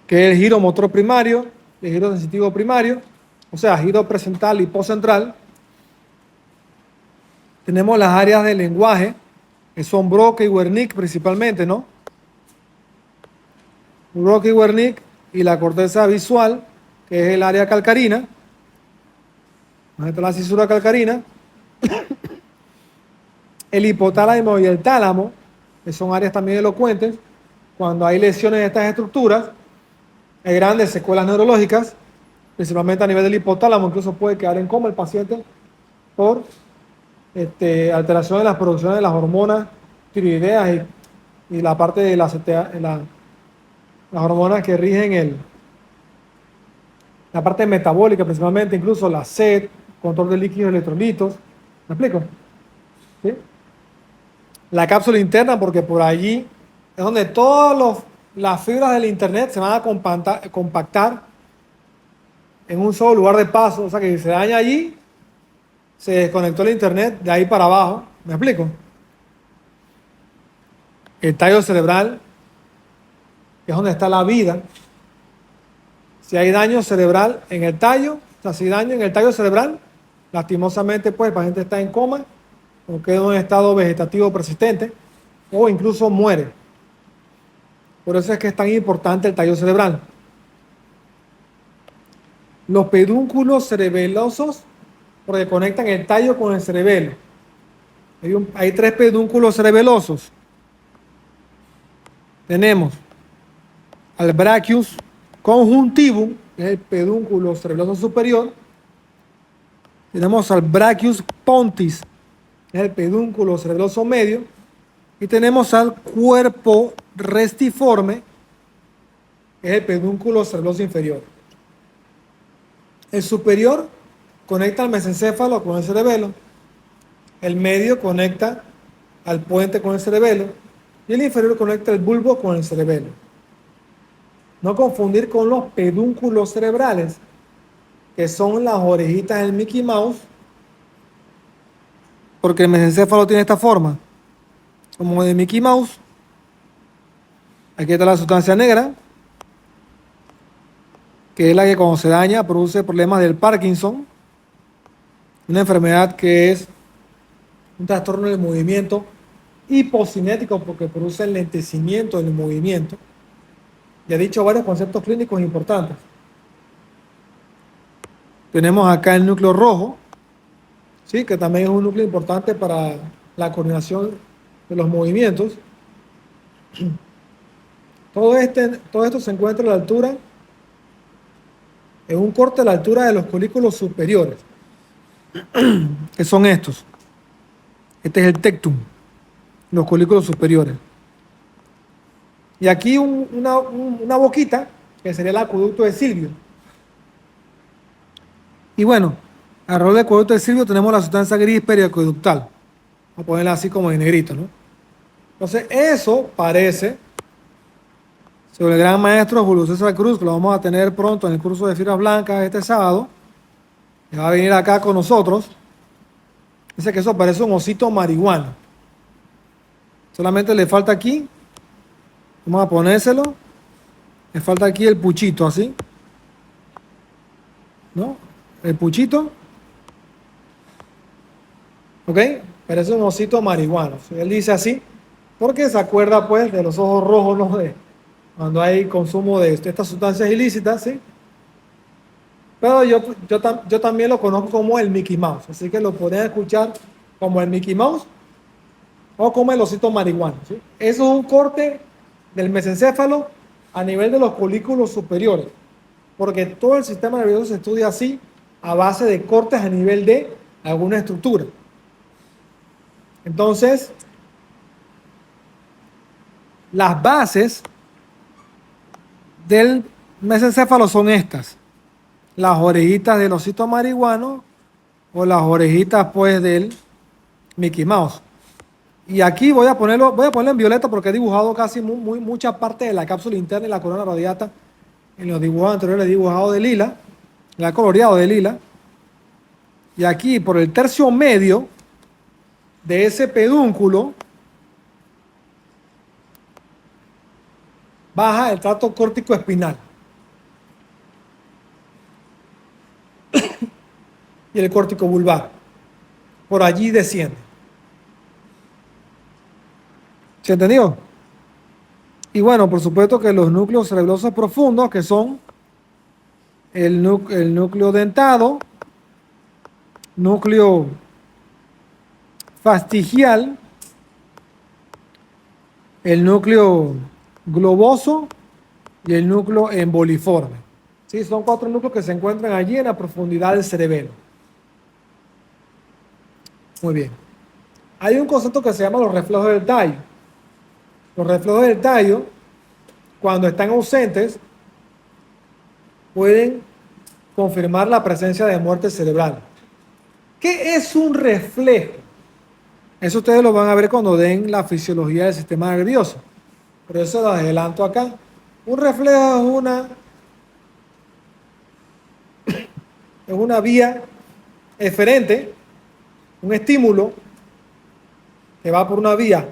que es el giro motor primario, el giro sensitivo primario, o sea, giro presental y postcentral. Tenemos las áreas del lenguaje, que son Broca y Wernicke principalmente, ¿no? Broca y Wernicke, y la corteza visual, que es el área calcarina. Ahí está la cisura calcarina. El hipotálamo y el tálamo, que son áreas también elocuentes, cuando hay lesiones de estas estructuras, hay grandes secuelas neurológicas, principalmente a nivel del hipotálamo, incluso puede quedar en coma el paciente por alteración de las producciones de las hormonas tiroideas y la parte de las hormonas que rigen la parte metabólica, principalmente incluso la sed, control de líquidos y electrolitos. ¿Me explico? ¿Sí? La cápsula interna, porque por allí es donde todas las fibras del internet se van a compactar en un solo lugar de paso. O sea que si se daña allí, se desconectó el internet de ahí para abajo. ¿Me explico? El tallo cerebral, que es donde está la vida. Si hay daño cerebral en el tallo, o sea, si hay daño en el tallo cerebral, lastimosamente, pues el paciente está en coma o queda en un estado vegetativo persistente o incluso muere. Por eso es que es tan importante el tallo cerebral. Los pedúnculos cerebelosos, porque conectan el tallo con el cerebelo. Hay 3 pedúnculos cerebelosos. Tenemos al brachius conjuntivum, que es el pedúnculo cerebeloso superior. Tenemos al brachius pontis, que es el pedúnculo cerebeloso medio. Y tenemos al cuerpo restiforme, que es el pedúnculo cerebeloso inferior. El superior conecta al mesencéfalo con el cerebelo. El medio conecta al puente con el cerebelo. Y el inferior conecta el bulbo con el cerebelo. No confundir con los pedúnculos cerebrales, que son las orejitas del Mickey Mouse, porque el mesencéfalo tiene esta forma, como de Mickey Mouse. Aquí está la sustancia negra, que es la que cuando se daña produce problemas del Parkinson, una enfermedad que es un trastorno del movimiento hipocinético porque produce el lentecimiento del movimiento. Ya he dicho varios conceptos clínicos importantes. Tenemos acá el núcleo rojo, ¿sí? Que también es un núcleo importante para la coordinación de los movimientos. Todo esto se encuentra a la altura, en un corte a la altura de los colículos superiores, que son estos. Este es el tectum, los colículos superiores. Y aquí una boquita, que sería el acueducto de Silvio. Y bueno, alrededor del acueducto de Silvio tenemos la sustancia gris periacueductal. Vamos a ponerla así como en negrito, ¿no? Entonces, eso parece, sobre el gran maestro Julio César Cruz, que lo vamos a tener pronto en el curso de fibras blancas este sábado, que va a venir acá con nosotros. Dice que eso parece un osito marihuana. Solamente le falta aquí, vamos a ponérselo, le falta aquí el puchito, así, ¿no? El puchito, ¿ok? Parece un osito marihuano. Él dice así, porque se acuerda, pues, de los ojos rojos, ¿no? De cuando hay consumo de estas sustancias ilícitas, ¿sí? Pero yo también lo conozco como el Mickey Mouse, así que lo pueden escuchar como el Mickey Mouse o como el osito marihuana, ¿sí? Eso es un corte del mesencéfalo a nivel de los colículos superiores, porque todo el sistema nervioso se estudia así, a base de cortes a nivel de alguna estructura. Entonces, las bases del mesencéfalo son estas: las orejitas del osito marihuano o las orejitas, pues, del Mickey Mouse. Y aquí voy a ponerlo en violeta porque he dibujado casi mucha parte de la cápsula interna y la corona radiata. En los dibujos anteriores he dibujado de lila, la he coloreado de lila. Y aquí, por el tercio medio de ese pedúnculo, baja el tracto córtico espinal. Y el córtico vulvar. Por allí desciende. ¿Se entendió? Y bueno, por supuesto que los núcleos cerebelosos profundos, que son el núcleo dentado, núcleo fastigial, el núcleo globoso y el núcleo emboliforme. ¿Sí? Son 4 núcleos que se encuentran allí en la profundidad del cerebelo. Muy bien. Hay un concepto que se llama los reflejos del tallo. Los reflejos del tallo, cuando están ausentes, pueden confirmar la presencia de muerte cerebral. ¿Qué es un reflejo? Eso ustedes lo van a ver cuando den la fisiología del sistema nervioso. Pero eso lo adelanto acá. Un reflejo es una vía eferente, un estímulo que va por una vía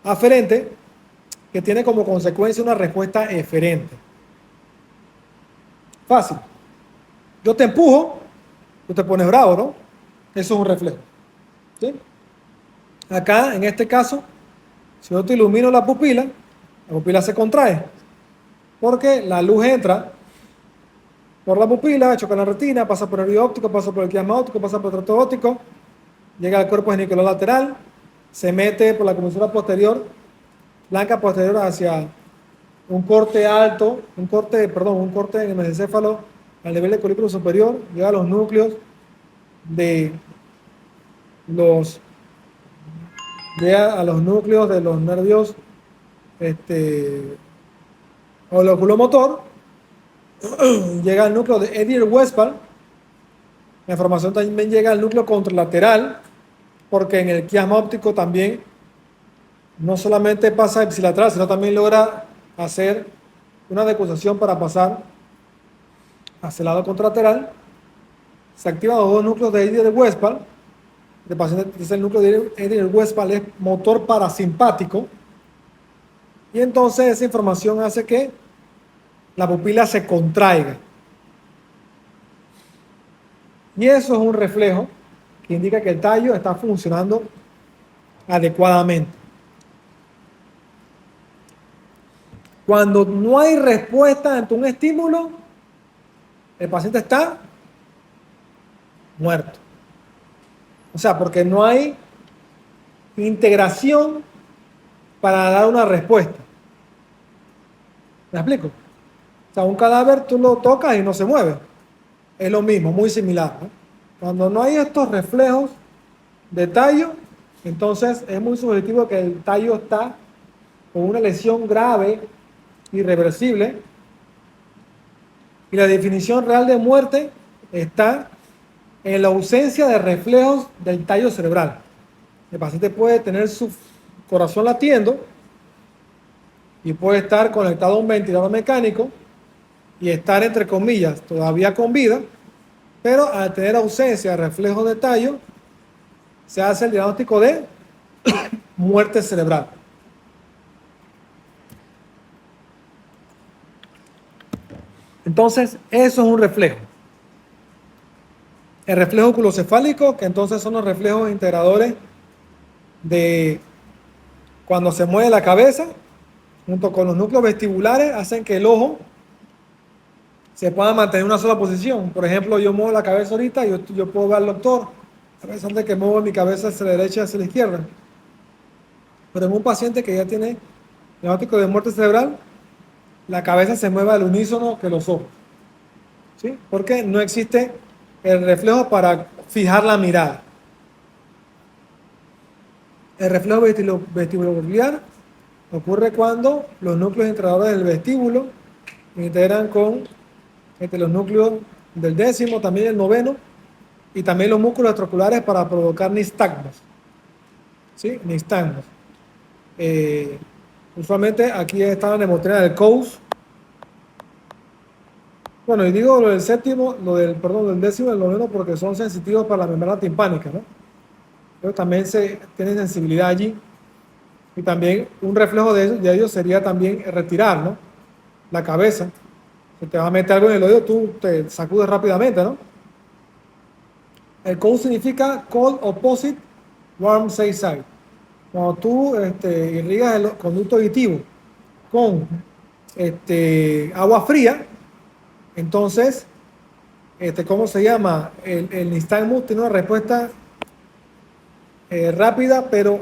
aferente que tiene como consecuencia una respuesta eferente. Fácil. Yo te empujo, tú te pones bravo, ¿no? Eso es un reflejo. ¿Sí? Acá, en este caso, si yo te ilumino la pupila se contrae, porque la luz entra por la pupila, choca en la retina, pasa por el nervio óptico, pasa por el quiasma óptico, pasa por el tracto óptico, llega al cuerpo genicular lateral, se mete por la comisura posterior, blanca posterior hacia un corte alto, un corte en el mesencéfalo al nivel del colículo superior, llega a los núcleos de los nervios o el oculomotor, llega al núcleo de Edier-Westphal. La información también llega al núcleo contralateral, porque en el quiasma óptico también no solamente pasa ipsilateral, sino también logra hacer una decusación para pasar hacia el lado contralateral. Se activan los 2 núcleos de Edier-Westphal. El paciente dice el núcleo de Edier-Westphal es motor parasimpático. Y entonces esa información hace que la pupila se contraiga. Y eso es un reflejo que indica que el tallo está funcionando adecuadamente. Cuando no hay respuesta ante un estímulo, el paciente está muerto. O sea, porque no hay integración para dar una respuesta. ¿Me explico? O sea, un cadáver tú lo tocas y no se mueve. Es lo mismo, muy similar, ¿no? Cuando no hay estos reflejos de tallo, entonces es muy subjetivo que el tallo está con una lesión grave, irreversible, y la definición real de muerte está en la ausencia de reflejos del tallo cerebral. El paciente puede tener su corazón latiendo y puede estar conectado a un ventilador mecánico y estar, entre comillas, todavía con vida, pero al tener ausencia de reflejos de tallo, se hace el diagnóstico de muerte cerebral. Entonces, eso es un reflejo. El reflejo oculocefálico, que entonces son los reflejos integradores de cuando se mueve la cabeza, junto con los núcleos vestibulares, hacen que el ojo se pueda mantener en una sola posición. Por ejemplo, yo muevo la cabeza ahorita y yo puedo ver al doctor, a pesar de que muevo mi cabeza hacia la derecha y hacia la izquierda. Pero en un paciente que ya tiene diagnóstico de muerte cerebral, la cabeza se mueve al unísono que los ojos. ¿Sí? Porque no existe el reflejo para fijar la mirada. El reflejo vestibulobiliar ocurre cuando los núcleos integradores del vestíbulo integran con los núcleos del 10º, también el 9º, y también los músculos extraoculares para provocar nistagmos. ¿Sí? Nistagmos. Usualmente aquí está la mnemotécnica del Coase. Bueno, y digo lo del 7º, del 10º y el 9º porque son sensitivos para la membrana timpánica, ¿no? Pero también tienen sensibilidad allí. Y también un reflejo de ellos sería también retirar, ¿no? La cabeza. Si te vas a meter algo en el oído, tú te sacudes rápidamente, ¿no? El Coase significa Cold Opposite Warm Side Side. Cuando tú irrigas el conducto auditivo con agua fría, entonces, ¿cómo se llama? El nistagmus tiene una respuesta rápida, pero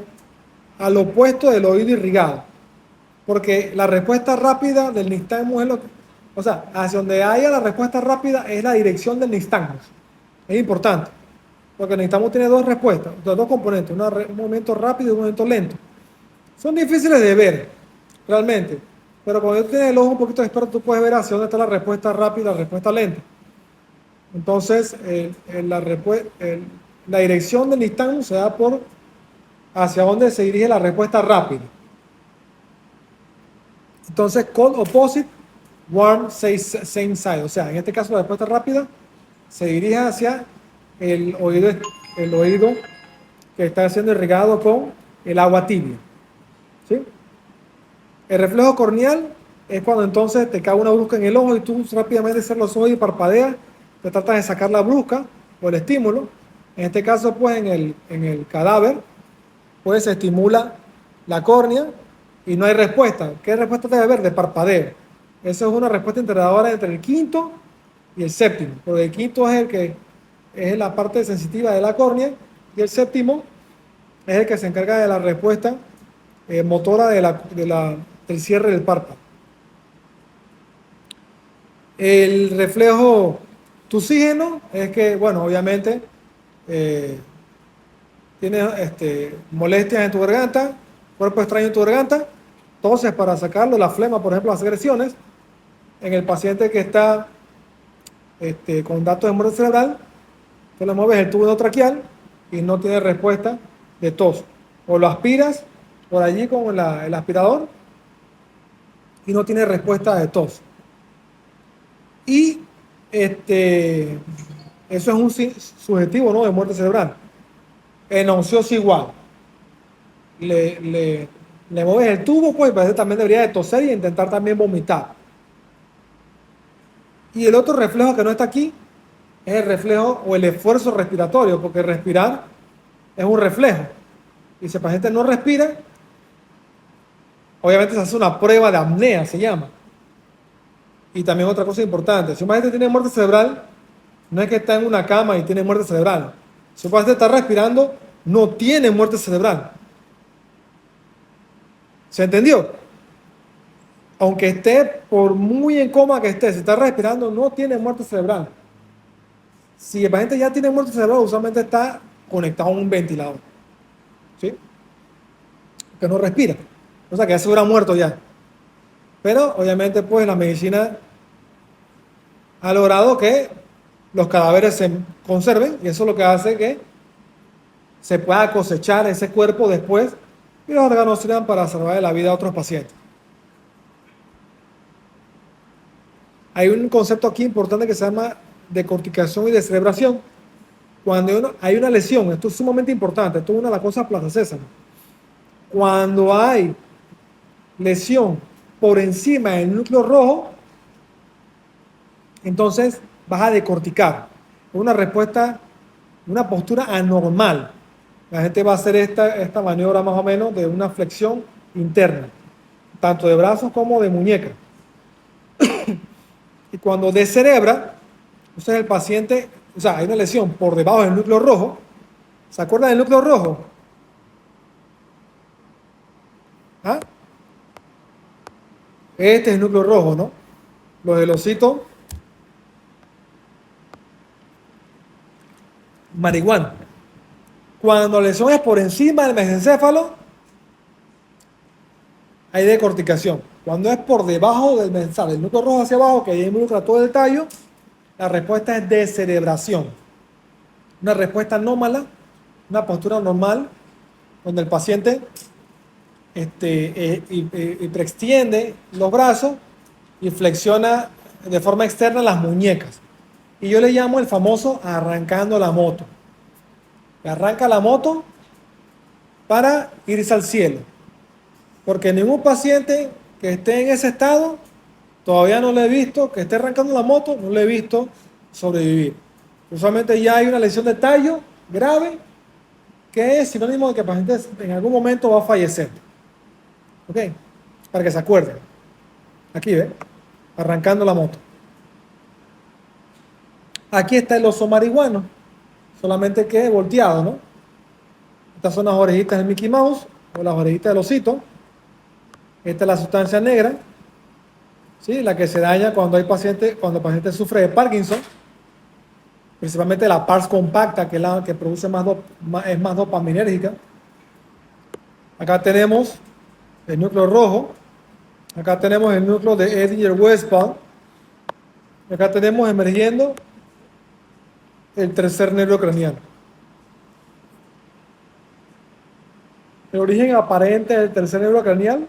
al opuesto del oído irrigado. Porque la respuesta rápida del nixtagmus es lo que, o sea, hacia donde haya la respuesta rápida es la dirección del nixtagmus. Es importante, porque el nixtagmus tiene dos respuestas, dos componentes, un movimiento rápido y un movimiento lento. Son difíciles de ver, realmente, pero cuando tú tienes el ojo un poquito experto, tú puedes ver hacia dónde está la respuesta rápida y la respuesta lenta. Entonces, la dirección del nixtagmus se da por hacia dónde se dirige la respuesta rápida. Entonces, cold opposite, warm same side. O sea, en este caso la respuesta rápida se dirige hacia el oído que está siendo irrigado con el agua tibia. ¿Sí? El reflejo corneal es cuando entonces te cae una brusca en el ojo y tú rápidamente cierras los ojos y parpadeas, te tratas de sacar la brusca o el estímulo. En este caso, pues en el cadáver, pues se estimula la córnea y no hay respuesta. ¿Qué respuesta debe haber? De parpadeo. Esa es una respuesta integradora entre el quinto y el séptimo, porque el quinto es el que es la parte sensitiva de la córnea y el séptimo es el que se encarga de la respuesta motora del cierre del párpado. El reflejo tusígeno es que, bueno, obviamente tienes molestias en tu garganta, cuerpo extraño en tu garganta, toses para sacarlo, la flema, por ejemplo, las secreciones. En el paciente que está con datos de muerte cerebral, tú le mueves el tubo endotraqueal y no tiene respuesta de tos. O lo aspiras por allí con el aspirador y no tiene respuesta de tos. Y eso es un subjetivo, ¿no?, de muerte cerebral. En nauseoso igual. Le mueves el tubo, pues también debería de toser y intentar también vomitar. Y el otro reflejo que no está aquí es el reflejo o el esfuerzo respiratorio, porque respirar es un reflejo. Y si el paciente no respira, obviamente se hace una prueba de apnea, se llama. Y también otra cosa importante, si un paciente tiene muerte cerebral, no es que está en una cama y tiene muerte cerebral. Si un paciente está respirando, no tiene muerte cerebral. ¿Se entendió? Aunque esté, por muy en coma que esté, si está respirando, no tiene muerte cerebral. Si el paciente ya tiene muerte cerebral, usualmente está conectado a un ventilador. ¿Sí? Que no respira. O sea, que ya se hubiera muerto ya. Pero, obviamente, pues la medicina ha logrado que los cadáveres se conserven y eso es lo que hace que se pueda cosechar ese cuerpo después y los órganos sirvan para salvar la vida a otros pacientes. Hay un concepto aquí importante que se llama decorticación y descerebración. Cuando hay una lesión, esto es sumamente importante, esto es una de las cosas Plaza Sésamo. Cuando hay lesión por encima del núcleo rojo, entonces vas a decorticar. Una respuesta, una postura anormal. La gente va a hacer esta maniobra más o menos de una flexión interna, tanto de brazos como de muñeca. Y cuando descerebra, entonces el paciente, o sea, hay una lesión por debajo del núcleo rojo. ¿Se acuerdan del núcleo rojo? ¿Ah? Este es el núcleo rojo, ¿no? Los del osito marihuana. Cuando la lesión es por encima del mesencéfalo, hay decorticación. Cuando es por debajo del mesencéfalo, el núcleo rojo hacia abajo, que ahí involucra todo el tallo, la respuesta es descerebración. Una respuesta anómala, una postura normal, donde el paciente hiperextiende los brazos y flexiona de forma externa las muñecas. Y yo le llamo el famoso arrancando la moto. Arranca la moto para irse al cielo. Porque ningún paciente que esté en ese estado, todavía no le he visto, que esté arrancando la moto, no le he visto sobrevivir. Usualmente ya hay una lesión de tallo grave que es sinónimo de que el paciente en algún momento va a fallecer. ¿Ok? Para que se acuerden. Aquí, ¿ve? Arrancando la moto. Aquí está el oso marihuano, solamente que volteado, ¿no? Estas son las orejitas del Mickey Mouse o las orejitas del osito. Esta es la sustancia negra, ¿sí? La que se daña cuando cuando el paciente sufre de Parkinson, principalmente la pars compacta, que es la que produce es más dopaminérgica. Acá tenemos el núcleo rojo, acá tenemos el núcleo de Edinger-Westphal, acá tenemos emergiendo el tercer nervio craneal. El origen aparente del tercer nervio craneal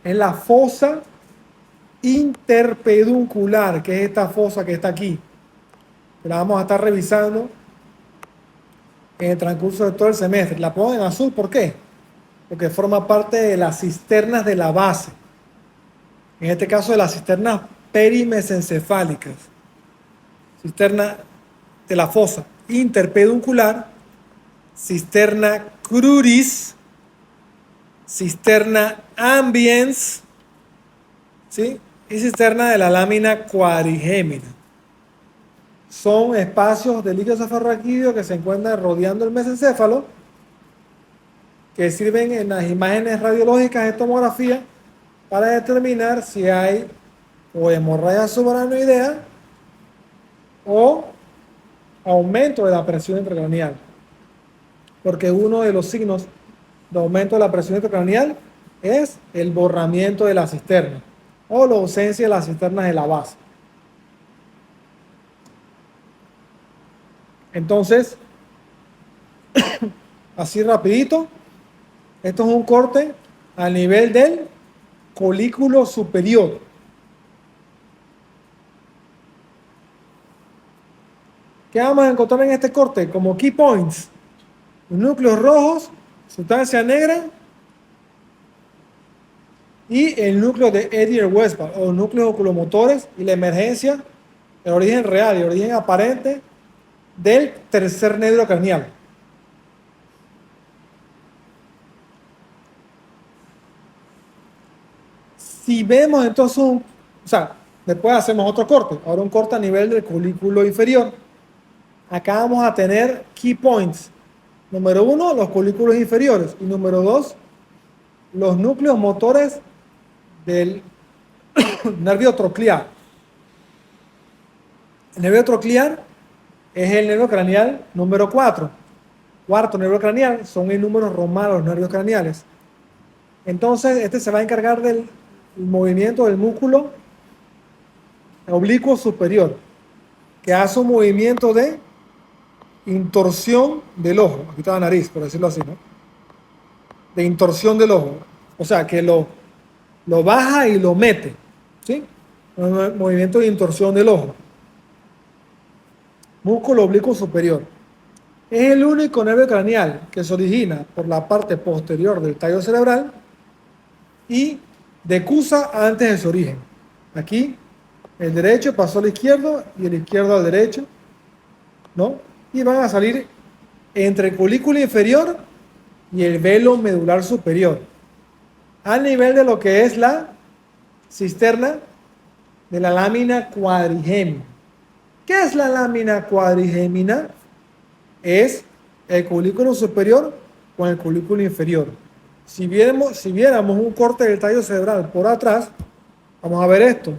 es la fosa interpeduncular, que es esta fosa que está aquí. La vamos a estar revisando en el transcurso de todo el semestre. La pongo en azul, ¿por qué? Porque forma parte de las cisternas de la base. En este caso de las cisternas perimesencefálicas. Cisterna de la fosa interpeduncular, cisterna cruris, cisterna ambiens, ¿sí? Y cisterna de la lámina cuadrigémina. Son espacios de líquido cefalorraquídeo que se encuentran rodeando el mesencéfalo, que sirven en las imágenes radiológicas de tomografía para determinar si hay o hemorragia subaracnoidea o aumento de la presión intracraneal. Porque uno de los signos de aumento de la presión intracraneal es el borramiento de la cisterna o la ausencia de las cisternas de la base. Entonces, así rapidito, esto es un corte a nivel del colículo superior. ¿Qué vamos a encontrar en este corte? Como key points: núcleos rojos, sustancia negra y el núcleo de Edinger-Westphal o núcleos oculomotores y la emergencia, el origen real y el origen aparente del tercer nervio craneal. Si vemos entonces después hacemos otro corte, ahora un corte a nivel del colículo inferior. Acá vamos a tener key points. Número 1, los colículos inferiores. Y número 2, los núcleos motores del nervio troclear. El nervio troclear es el nervio craneal número 4. Cuarto nervio craneal, son en números romanos los nervios craneales. Entonces, este se va a encargar del movimiento del músculo oblicuo superior, que hace un movimiento de intorsión del ojo. Aquí está la nariz, por decirlo así, ¿no? De intorsión del ojo. O sea, que lo baja y lo mete, ¿sí? Un movimiento de intorsión del ojo. Músculo oblicuo superior. Es el único nervio craneal que se origina por la parte posterior del tallo cerebral y decusa antes de su origen. Aquí, el derecho pasó al izquierdo y el izquierdo al derecho, ¿no? Y van a salir entre el colículo inferior y el velo medular superior, a nivel de lo que es la cisterna de la lámina cuadrigémina. ¿Qué es la lámina cuadrigémina? Es el colículo superior con el colículo inferior. Si viéramos un corte del tallo cerebral por atrás, vamos a ver esto.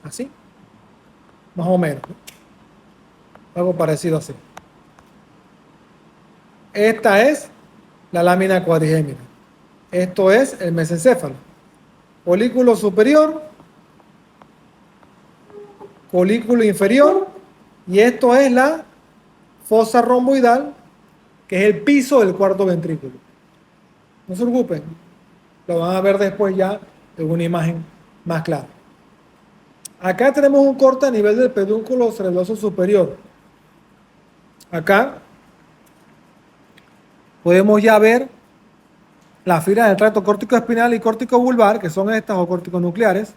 Así. Más o menos. Algo parecido así. Esta es la lámina cuadrigémina. Esto es el mesencéfalo. Colículo superior, colículo inferior, y esto es la fosa romboidal, que es el piso del cuarto ventrículo. No se preocupen, lo van a ver después ya en una imagen más clara. Acá tenemos un corte a nivel del pedúnculo cerebroso superior. Acá podemos ya ver las fibras del tracto córtico espinal y córtico vulvar, que son estas, o córtico-nucleares,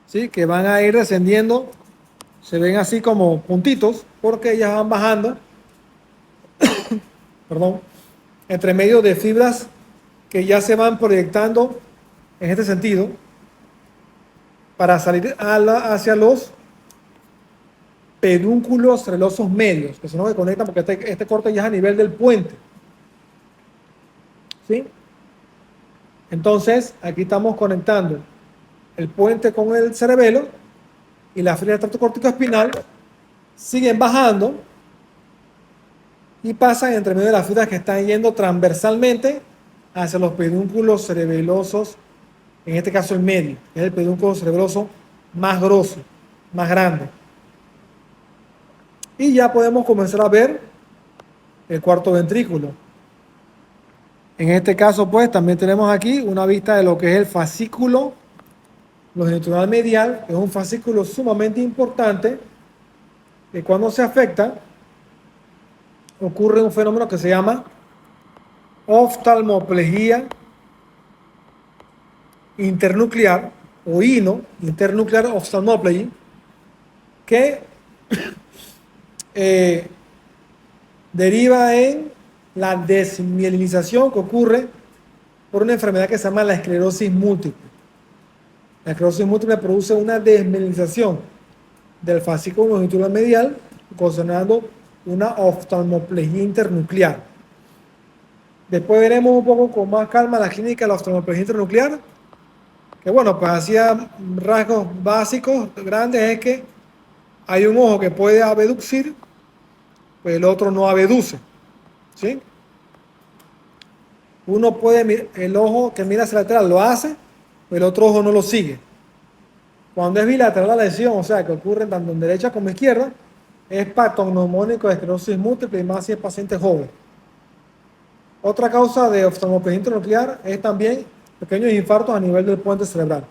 ¿sí? Que van a ir descendiendo, se ven así como puntitos, porque ellas van bajando, perdón, entre medio de fibras que ya se van proyectando en este sentido, para salir hacia los pedúnculos cerebelosos medios, que son los que conectan, porque este corte ya es a nivel del puente. ¿Sí? Entonces, aquí estamos conectando el puente con el cerebelo y las fibras del tracto córtico espinal siguen bajando y pasan entre medio de las fibras que están yendo transversalmente hacia los pedúnculos cerebelosos, en este caso el medio, que es el pedúnculo cerebeloso más grosso, más grande. Y ya podemos comenzar a ver el cuarto ventrículo. En este caso, pues, también tenemos aquí una vista de lo que es el fascículo longitudinal medial, que es un fascículo sumamente importante, que cuando se afecta, ocurre un fenómeno que se llama oftalmoplegia internuclear, o INO, internuclear ophthalmoplegy, que deriva en la desmielinización que ocurre por una enfermedad que se llama la esclerosis múltiple. La esclerosis múltiple produce una desmielinización del fascículo longitudinal medial, ocasionando una oftalmoplegia internuclear. Después veremos un poco con más calma la clínica de la oftalmoplegia internuclear, que bueno, pues hacía rasgos básicos grandes, es que hay un ojo que puede abducir, pues el otro no abduce, ¿sí? Uno puede, el ojo que mira hacia lateral lo hace, pero el otro ojo no lo sigue. Cuando es bilateral la lesión, o sea, que ocurre tanto en derecha como en izquierda, es patognomónico de esclerosis múltiple y más si es paciente joven. Otra causa de oftalmoplegia internuclear es también pequeños infartos a nivel del puente cerebral.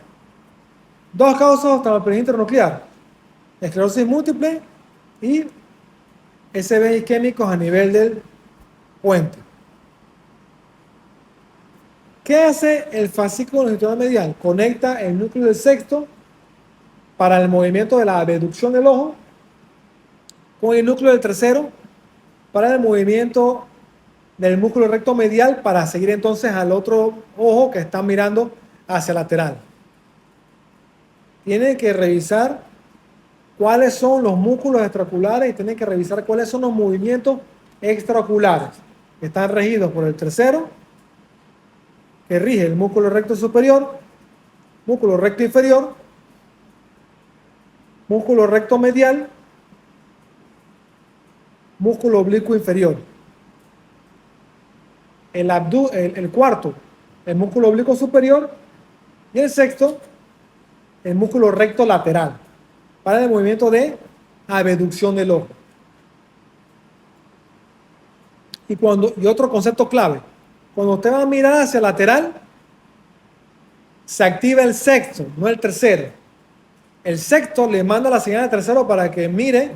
Dos causas de oftalmoplegia internuclear: esclerosis múltiple y SB isquémicos a nivel del puente. ¿Qué hace el fascículo longitudinal medial? Conecta el núcleo del sexto para el movimiento de la abducción del ojo con el núcleo del tercero para el movimiento del músculo recto medial para seguir entonces al otro ojo que está mirando hacia lateral. Tiene que revisar cuáles son los músculos extraoculares y tiene que revisar cuáles son los movimientos extraoculares que están regidos por el tercero, que rige el músculo recto superior, músculo recto inferior, músculo recto medial, músculo oblicuo inferior. El cuarto, el músculo oblicuo superior, y el sexto, el músculo recto lateral, para el movimiento de abducción del ojo. Y otro concepto clave: cuando usted va a mirar hacia lateral, se activa el sexto, no el tercero. El sexto le manda la señal al tercero para que mire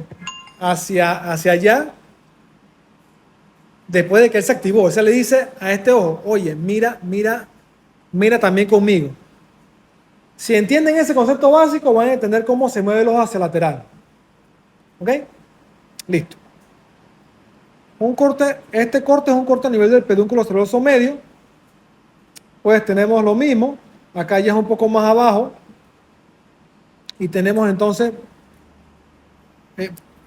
hacia allá. Después de que él se activó, ese le dice a este ojo: oye, mira también conmigo. Si entienden ese concepto básico, van a entender cómo se mueve el ojo hacia lateral. ¿Ok? Listo. Este corte es un corte a nivel del pedúnculo cerebeloso medio. Pues tenemos lo mismo. Acá ya es un poco más abajo. Y tenemos entonces,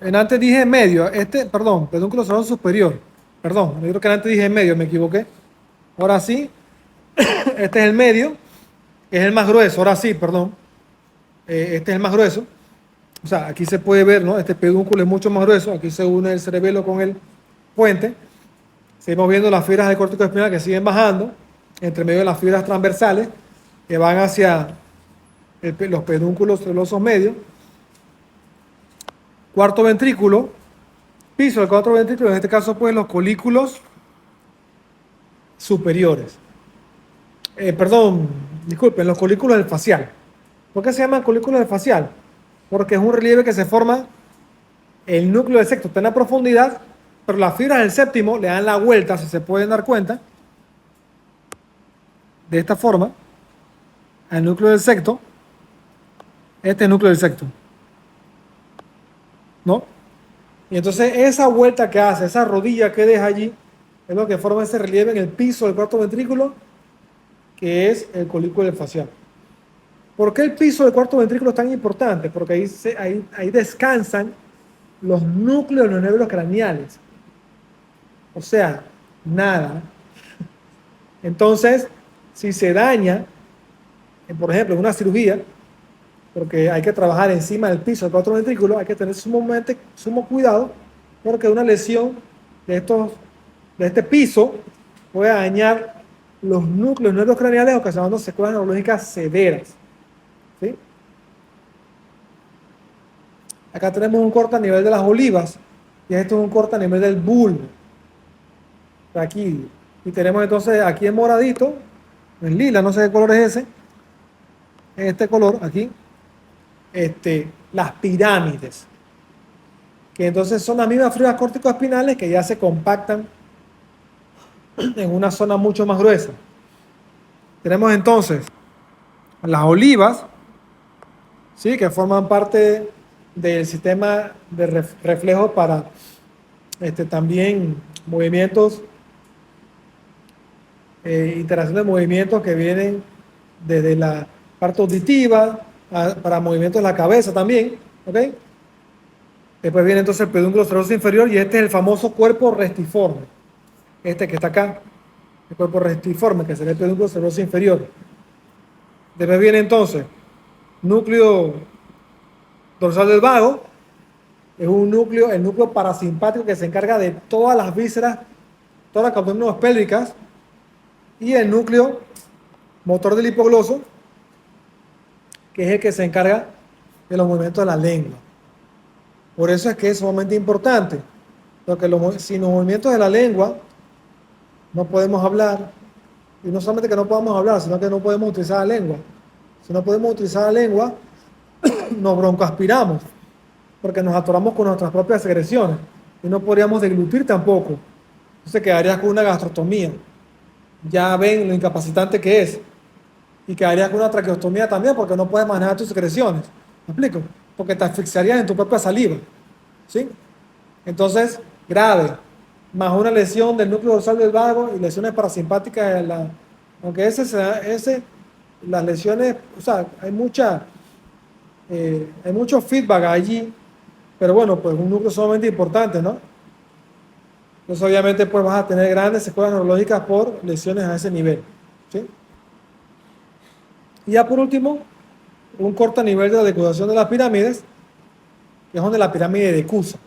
antes dije medio, pedúnculo cerebeloso superior. Perdón, yo creo que antes dije medio, me equivoqué. Ahora sí, este es el medio, que es el más grueso. Ahora sí, perdón. Este es el más grueso. O sea, aquí se puede ver, ¿no? Este pedúnculo es mucho más grueso. Aquí se une el cerebelo con el puente. Seguimos viendo las fibras del córtico espinal que siguen bajando, entre medio de las fibras transversales que van hacia los pedúnculos cerebelosos medios. Cuarto ventrículo, piso del cuarto ventrículo, en este caso, pues los colículos superiores. Disculpen, los colículos del facial. ¿Por qué se llaman colículos del facial? Porque es un relieve que se forma, el núcleo del sexto está en la profundidad, pero las fibras del séptimo le dan la vuelta, si se pueden dar cuenta, de esta forma, al núcleo del sexto. Este es el núcleo del sexto, ¿no? Y entonces esa vuelta que hace, esa rodilla que deja allí, es lo que forma ese relieve en el piso del cuarto ventrículo, que es el colículo del facial. ¿Por qué el piso del cuarto ventrículo es tan importante? Porque ahí descansan los núcleos de los nervios craneales. O sea, nada. Entonces, si se daña, por ejemplo, en una cirugía, porque hay que trabajar encima del piso del cuatro ventrículos, hay que tener sumo cuidado, porque una lesión de este piso puede dañar los núcleos nervios craneales, ocasionando secuelas neurológicas severas. ¿Sí? Acá tenemos un corte a nivel de las olivas, y esto es un corte a nivel del bulbo. Aquí. Y tenemos entonces aquí en moradito, en lila, no sé qué color es ese, este color aquí, las pirámides, que entonces son las mismas fibras córtico-espinales que ya se compactan en una zona mucho más gruesa. Tenemos entonces las olivas, ¿sí? Que forman parte del sistema de reflejo para también movimientos, interacción de movimientos que vienen desde la parte auditiva para movimientos de la cabeza también, ¿ok? Después viene entonces el pedúnculo cerebroso inferior y este es el famoso cuerpo restiforme, este que está acá, el cuerpo restiforme, que sería el pedúnculo cerebroso inferior. Después viene entonces núcleo dorsal del vago, es un núcleo, el núcleo parasimpático que se encarga de todas las vísceras, todas las columnas pélvicas, y el núcleo motor del hipogloso, que es el que se encarga de los movimientos de la lengua. Por eso es que es sumamente importante, porque sin los movimientos de la lengua no podemos hablar, y no solamente que no podamos hablar, sino que no podemos utilizar la lengua. Si no podemos utilizar la lengua, nos broncoaspiramos, porque nos atoramos con nuestras propias secreciones, y no podríamos deglutir tampoco. Entonces quedarías con una gastrostomía. Ya ven lo incapacitante que es. Y quedarías con una traqueostomía también, porque no puedes manejar tus secreciones. ¿Me explico? Porque te asfixiarías en tu propia saliva. ¿Sí? Entonces, grave. Más una lesión del núcleo dorsal del vago y lesiones parasimpáticas. Aunque las lesiones, o sea, hay mucho feedback allí, pero bueno, pues un núcleo sumamente importante, ¿no? Entonces, obviamente, pues vas a tener grandes secuelas neurológicas por lesiones a ese nivel. ¿Sí? Y ya por último, un corto nivel de la decusación de las pirámides, que es donde la pirámide decusa.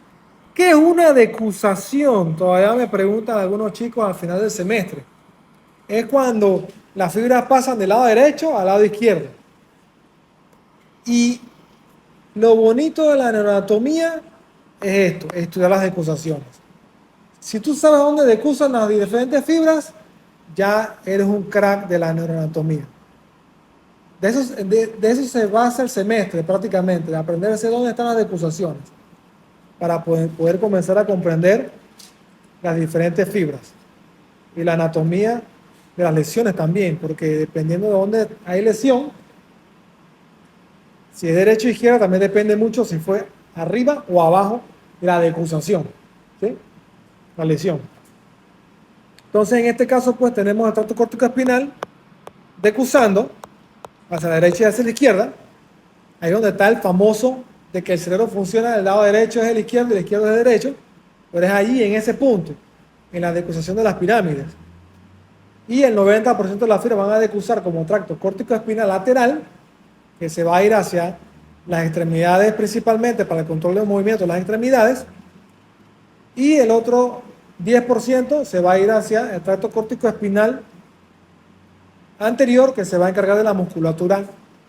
¿Qué es una decusación? Todavía me preguntan algunos chicos al final del semestre. Es cuando las fibras pasan del lado derecho al lado izquierdo. Y lo bonito de la neuroanatomía es esto, estudiar las decusaciones. Si tú sabes dónde decusan las diferentes fibras, ya eres un crack de la neuroanatomía. De eso se basa el semestre prácticamente, de aprender a saber dónde están las decusaciones, para poder comenzar a comprender las diferentes fibras y la anatomía de las lesiones también, porque dependiendo de dónde hay lesión, si es derecho o izquierda, también depende mucho si fue arriba o abajo de la decusación, ¿sí? La lesión. Entonces, en este caso, pues tenemos el tracto córtico espinal decusando hacia la derecha y hacia la izquierda. Ahí donde está el famoso de que el cerebro funciona del lado derecho es el izquierdo y el izquierdo es el derecho, pero es allí, en ese punto, en la decusación de las pirámides. Y el 90% de las fibras van a decusar como tracto córtico espinal lateral, que se va a ir hacia las extremidades principalmente para el control del movimiento de las extremidades, y el otro 10% se va a ir hacia el tracto córtico espinal anterior, que se va a encargar de la musculatura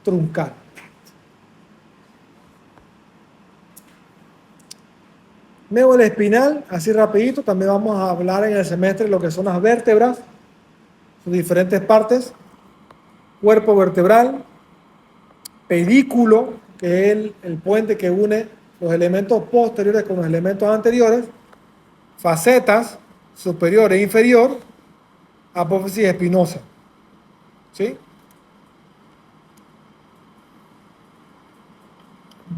truncal. Médula espinal, así rapidito, también vamos a hablar en el semestre de lo que son las vértebras, sus diferentes partes, cuerpo vertebral, pedículo, que es el puente que une los elementos posteriores con los elementos anteriores, facetas, superior e inferior, apófisis espinosa. ¿Sí?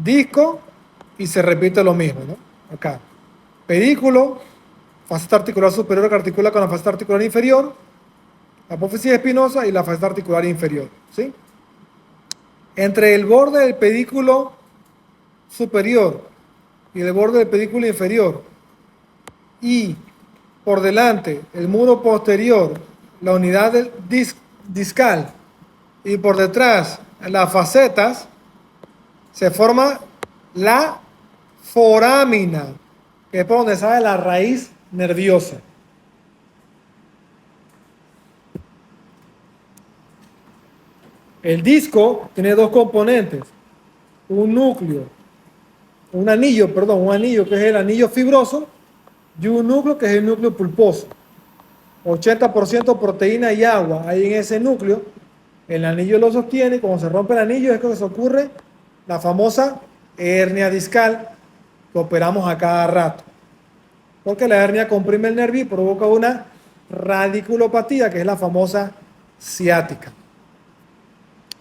Disco, y se repite lo mismo, ¿no? Acá. Pedículo, faceta articular superior que articula con la faceta articular inferior, apófisis espinosa y la faceta articular inferior. ¿Sí? Entre el borde del pedículo superior y el borde del pedículo inferior, y por delante el muro posterior, la unidad del discal, y por detrás las facetas, se forma la forámina, que es por donde sale la raíz nerviosa. El disco tiene dos componentes, un núcleo, un anillo que es el anillo fibroso y un núcleo que es el núcleo pulposo. 80% proteína y agua hay en ese núcleo. El anillo lo sostiene y cuando se rompe el anillo es cuando se ocurre la famosa hernia discal que operamos a cada rato. Porque la hernia comprime el nervio y provoca una radiculopatía, que es la famosa ciática.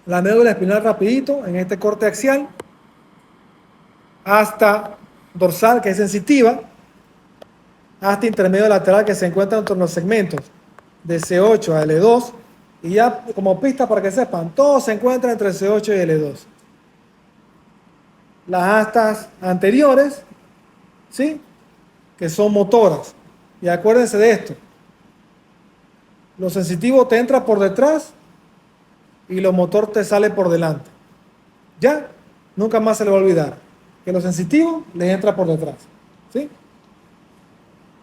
La médula espinal rapidito en este corte axial hasta dorsal, que es sensitiva, hasta intermedio lateral, que se encuentra entre los segmentos de C8 a L2, y ya como pista para que sepan, todo se encuentra entre C8 y L2. Las astas anteriores, ¿sí?, que son motoras, y acuérdense de esto, lo sensitivo te entra por detrás y lo motor te sale por delante. Ya, nunca más se le va a olvidar que lo sensitivo les entra por detrás, ¿sí?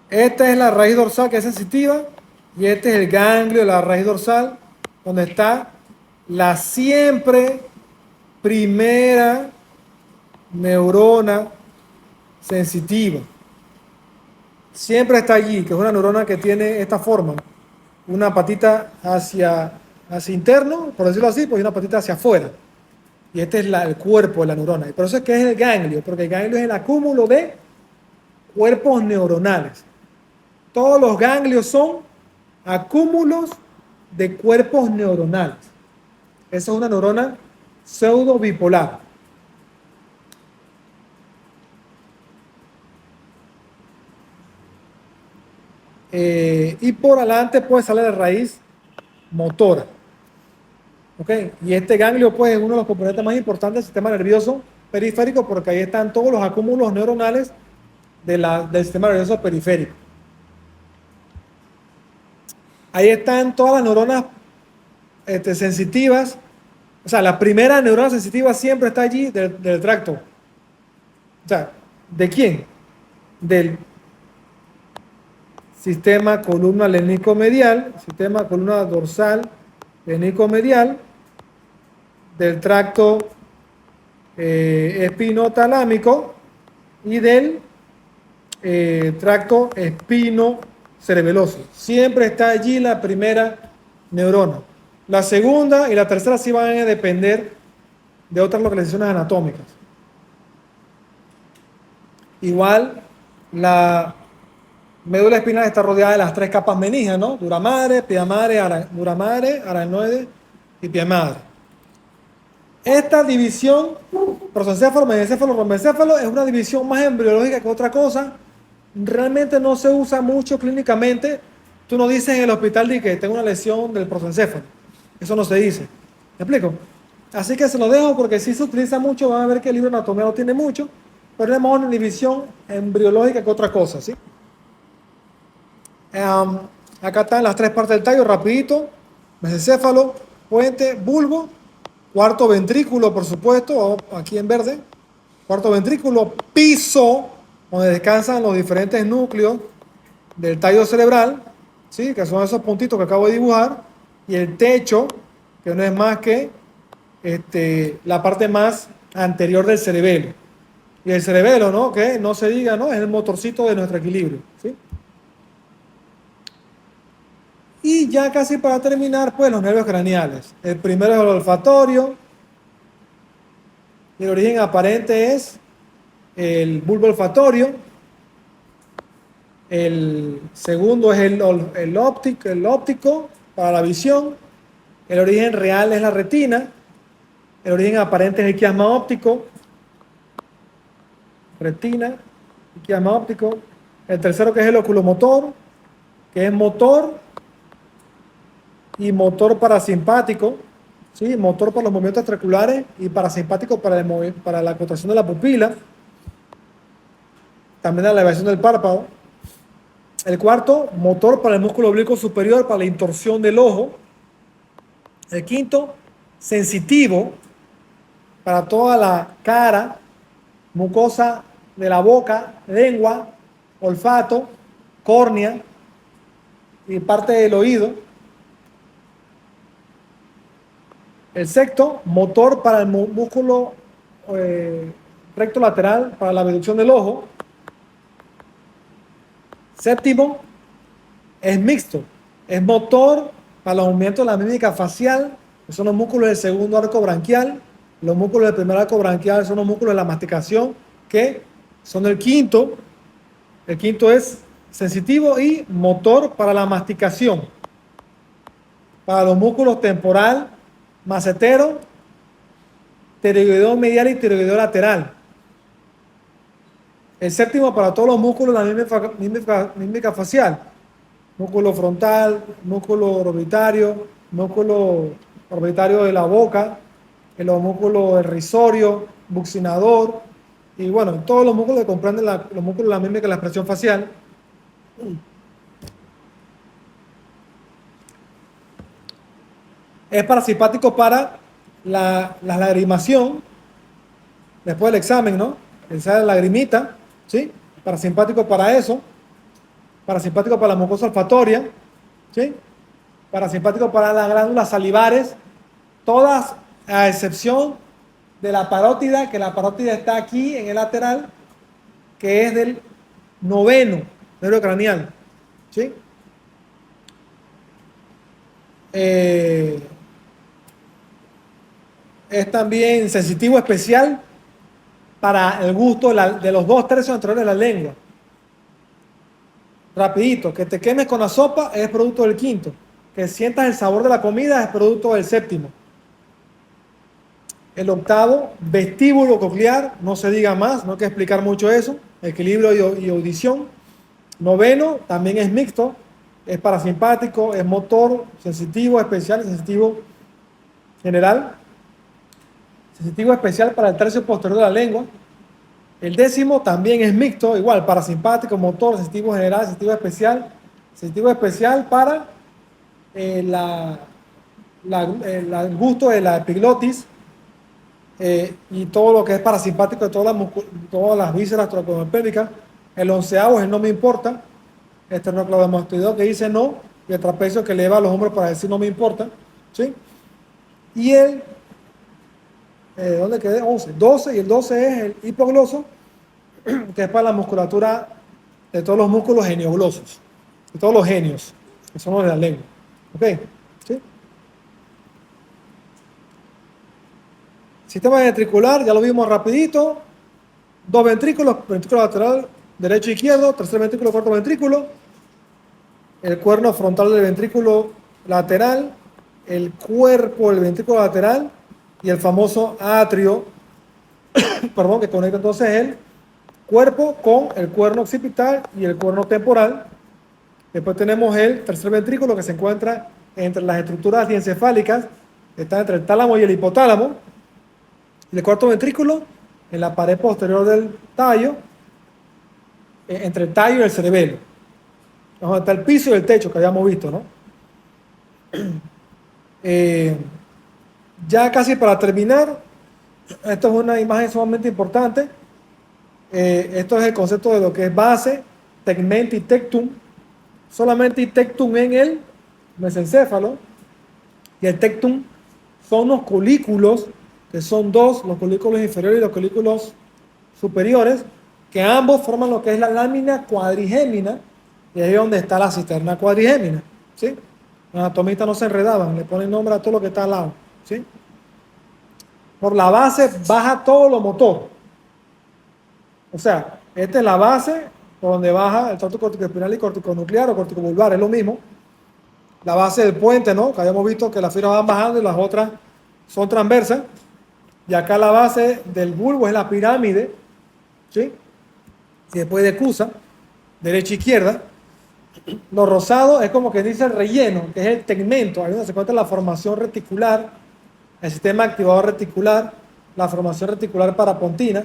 Esta es la raíz dorsal, que es sensitiva, y este es el ganglio de la raíz dorsal, donde está la siempre primera neurona sensitiva. Siempre está allí, que es una neurona que tiene esta forma, una patita hacia interno, por decirlo así, pues, y una patita hacia afuera. Y este es el cuerpo de la neurona. Y por eso es que es el ganglio, porque el ganglio es el acúmulo de cuerpos neuronales. Todos los ganglios son acúmulos de cuerpos neuronales. Esa es una neurona pseudo bipolar. Y por adelante puede salir la raíz motora. ¿Ok? Y este ganglio pues, es uno de los componentes más importantes del sistema nervioso periférico, porque ahí están todos los acúmulos neuronales del sistema nervioso periférico. Ahí están todas las neuronas sensitivas. O sea, la primera neurona sensitiva siempre está allí del tracto. O sea, ¿de quién? Del sistema columna lénico-medial, sistema columna dorsal lénico-medial, del tracto espinotalámico y del tracto espinocerebeloso. Siempre está allí la primera neurona. La segunda y la tercera sí van a depender de otras localizaciones anatómicas. Igual, la médula espinal está rodeada de las tres capas meningias, ¿no? Dura madre, pia madre, aracnoide y pia madre. Esta división, prosencéfalo, mesencéfalo, rhombencéfalo, es una división más embriológica que otra cosa. Realmente no se usa mucho clínicamente. Tú no dices en el hospital de que tengo una lesión del prosencéfalo. Eso no se dice. ¿Me explico? Así que se lo dejo porque si se utiliza mucho, van a ver que el libro de anatomía no tiene mucho, pero es más una división embriológica que otra cosa, ¿sí? Acá están las tres partes del tallo, rapidito. Mesencéfalo, puente, bulbo, cuarto ventrículo, por supuesto, aquí en verde. Cuarto ventrículo, piso, donde descansan los diferentes núcleos del tallo cerebral, ¿sí?, que son esos puntitos que acabo de dibujar, y el techo, que no es más que la parte más anterior del cerebelo. Y el cerebelo, ¿no?, que no se diga, ¿no?, es el motorcito de nuestro equilibrio, ¿sí? Y ya casi para terminar, pues los nervios craneales. El primero es el olfatorio. El origen aparente es el bulbo olfatorio. El segundo es el óptico para la visión. El origen real es la retina. El origen aparente es el quiasma óptico. Retina, quiasma óptico. El tercero, que es el oculomotor, que es motor y motor parasimpático, ¿sí?, motor para los movimientos extraculares y parasimpático para la contracción de la pupila. también la elevación del párpado. El cuarto, motor para el músculo oblicuo superior, para la intorsión del ojo. El quinto, sensitivo para toda la cara, mucosa de la boca, lengua, olfato, córnea y parte del oído. El sexto, motor para el músculo recto lateral, para la abducción del ojo. Séptimo, es mixto, es motor para los movimientos de la mímica facial, que son los músculos del segundo arco branquial. Los músculos del primer arco branquial son los músculos de la masticación, que son el quinto. El quinto es sensitivo y motor para la masticación. Para los músculos temporal, macetero, pterygoideo medial y pterygoideo lateral. El séptimo para todos los músculos de la mímica facial. Músculo frontal, músculo orbitario, músculo orbitario de la boca, el músculo irrisorio, buccinador, y bueno, todos los músculos que comprenden los músculos de la mímica y la expresión facial. Es parasimpático para la lagrimación, después del examen, ¿no? Esa lagrimita, ¿sí? Parasimpático para eso. Parasimpático para la mucosa olfatoria, ¿sí? Parasimpático para las glándulas salivares, todas a excepción de la parótida, que la parótida está aquí en el lateral, que es del noveno nervio craneal, ¿sí? Es también sensitivo especial para el gusto de los 2/3 anteriores de la lengua. Rapidito, que te quemes con la sopa es producto del quinto. Que sientas el sabor de la comida es producto del séptimo. El octavo, vestíbulo coclear, no se diga más, no hay que explicar mucho eso. Equilibrio y audición. Noveno, también es mixto, es parasimpático, es motor, sensitivo especial, sensitivo general. Sensitivo especial para el tercio posterior de la lengua. El décimo también es mixto, igual, parasimpático, motor, sensitivo general, sensitivo especial para el gusto de la epiglotis y todo lo que es parasimpático de todas las vísceras troconospédicas. El onceavo es el no me importa, esternocleidomastoideo que dice no, y el trapecio que eleva los hombros para decir no me importa, ¿sí? Y el ¿dónde quedé? 11. 12, y el 12 es el hipogloso, que es para la musculatura de todos los músculos genioglosos, de todos los genios, que son los de la lengua. ¿Ok? ¿Sí? Sistema ventricular, ya lo vimos rapidito. Dos ventrículos, ventrículo lateral, derecho e izquierdo, tercer ventrículo, cuarto ventrículo, el cuerno frontal del ventrículo lateral, el cuerpo del ventrículo lateral, y el famoso atrio, perdón, que conecta entonces el cuerpo con el cuerno occipital y el cuerno temporal. Después tenemos el tercer ventrículo que se encuentra entre las estructuras diencefálicas, está entre el tálamo y el hipotálamo. Y el cuarto ventrículo en la pared posterior del tallo, entre el tallo y el cerebelo. Donde está el piso y el techo que habíamos visto, ¿no? Ya casi para terminar, esto es una imagen sumamente importante. Esto es el concepto de lo que es base, tegmento y tectum. Solamente hay tectum en el mesencéfalo, y el tectum son los colículos, que son dos, los colículos inferiores y los colículos superiores, que ambos forman lo que es la lámina cuadrigémina, y ahí es donde está la cisterna cuadrigémina, ¿sí? Los anatomistas no se enredaban, le ponen nombre a todo lo que está al lado, ¿sí? Por la base baja todo lo motor. O sea, esta es la base por donde baja el tracto corticoespinal y corticonuclear o corticovulvar, es lo mismo. La base del puente, ¿no? Que habíamos visto que las fibras van bajando y las otras son transversas. Y acá la base del bulbo es la pirámide, ¿sí? Y después de Cusa, derecha e izquierda. Lo rosado es como que dice el relleno, que es el tegmento, ahí donde se encuentra la formación reticular, el sistema activador reticular, la formación reticular parapontina.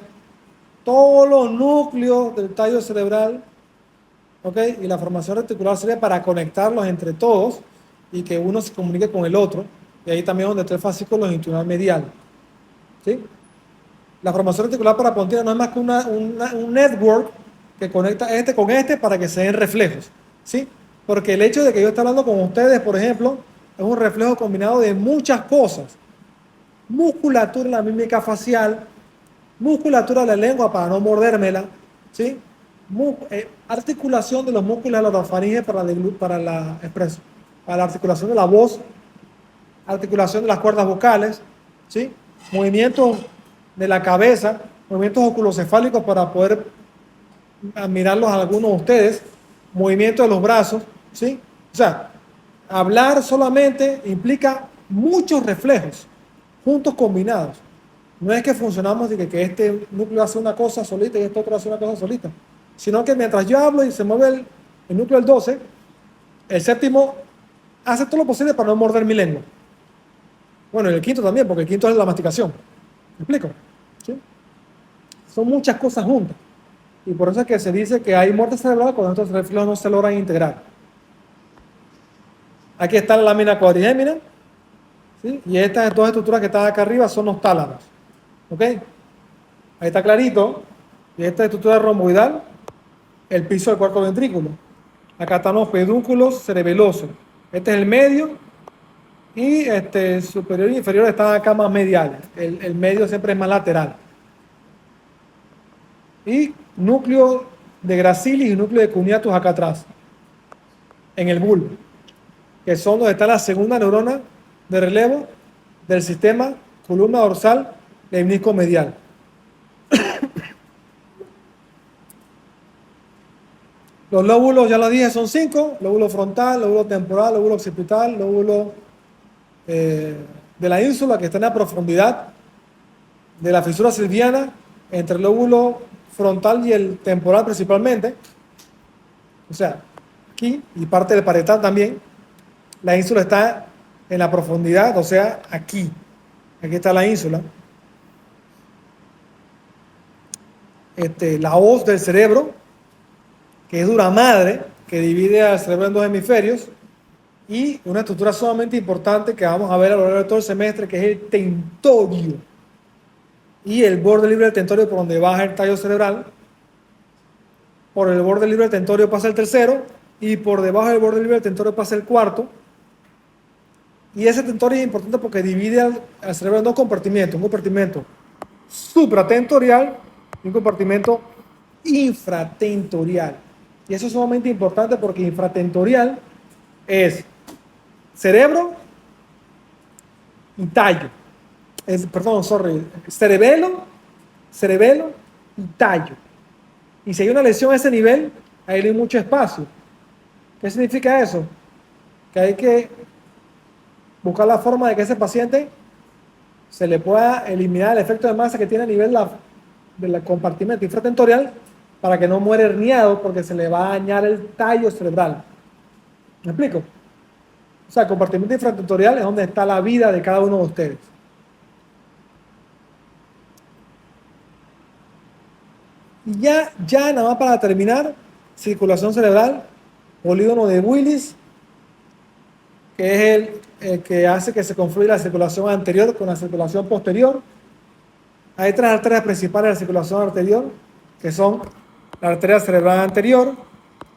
todos los núcleos del tallo cerebral, ¿ok? Y la formación reticular sería para conectarlos entre todos y que uno se comunique con el otro. Y ahí también es donde está el fascículo longitudinal medial, ¿sí? La formación reticular parapontina no es más que un network que conecta este con este para que se den reflejos, ¿sí? Porque el hecho de que yo esté hablando con ustedes, por ejemplo, es un reflejo combinado de muchas cosas. Musculatura en la mímica facial, musculatura de la lengua para no mordérmela, ¿sí? Articulación de los músculos de la orofaringe para la articulación de la voz, articulación de las cuerdas vocales, ¿sí? Movimientos de la cabeza, movimientos oculocefálicos para poder mirarlos a algunos de ustedes, movimiento de los brazos, ¿sí? O sea, hablar solamente implica muchos reflejos, juntos combinados. No es que funcionamos de que este núcleo hace una cosa solita y este otro hace una cosa solita, sino que mientras yo hablo y se mueve el núcleo del 12, el séptimo hace todo lo posible para no morder mi lengua. Bueno, y el quinto también, porque el quinto es la masticación. ¿Me explico? ¿Sí? Son muchas cosas juntas. Y por eso es que se dice que hay muerte cerebral cuando estos reflejos no se logran integrar. Aquí está la lámina cuadrigémina, ¿sí? Y estas dos estructuras que están acá arriba son los tálamos. ¿Ok? Ahí está clarito. Y esta estructura romboidal, el piso del cuarto ventrículo. Acá están los pedúnculos cerebelosos. Este es el medio. Y superior e inferior están acá más mediales. El medio siempre es más lateral. Y núcleo de Gracilis y núcleo de Cuneatus acá atrás, en el bulbo, que son donde está la segunda neurona de relevo del sistema columna dorsal lemnisco medial. Los lóbulos, ya lo dije, son 5: lóbulo frontal, lóbulo temporal, lóbulo occipital, lóbulo de la ínsula, que está en la profundidad de la fisura silviana entre el lóbulo frontal y el temporal principalmente. O sea, aquí, y parte del parietal también. La ínsula está en la profundidad, o sea, aquí. Aquí está la ínsula. La hoz del cerebro, que es dura madre, que divide al cerebro en dos hemisferios, y una estructura sumamente importante que vamos a ver a lo largo de todo el semestre, que es el tentorio. Y el borde libre del tentorio por donde baja el tallo cerebral. Por el borde libre del tentorio pasa el tercero, y por debajo del borde libre del tentorio pasa el cuarto. Y ese tentorio es importante porque divide al cerebro en dos compartimentos: un compartimento supratentorial y un compartimento infratentorial. Y eso es sumamente importante porque infratentorial es cerebro y tallo. Cerebelo y tallo. Y si hay una lesión a ese nivel, ahí no hay mucho espacio. ¿Qué significa eso? Que hay que buscar la forma de que ese paciente se le pueda eliminar el efecto de masa que tiene a nivel del compartimento infratentorial para que no muera herniado porque se le va a dañar el tallo cerebral. ¿Me explico? O sea, el compartimento infratentorial es donde está la vida de cada uno de ustedes. Y ya nada más para terminar, circulación cerebral, polígono de Willis, que es el que hace que se confluya la circulación anterior con la circulación posterior. Hay tres arterias principales de la circulación anterior, que son la arteria cerebral anterior,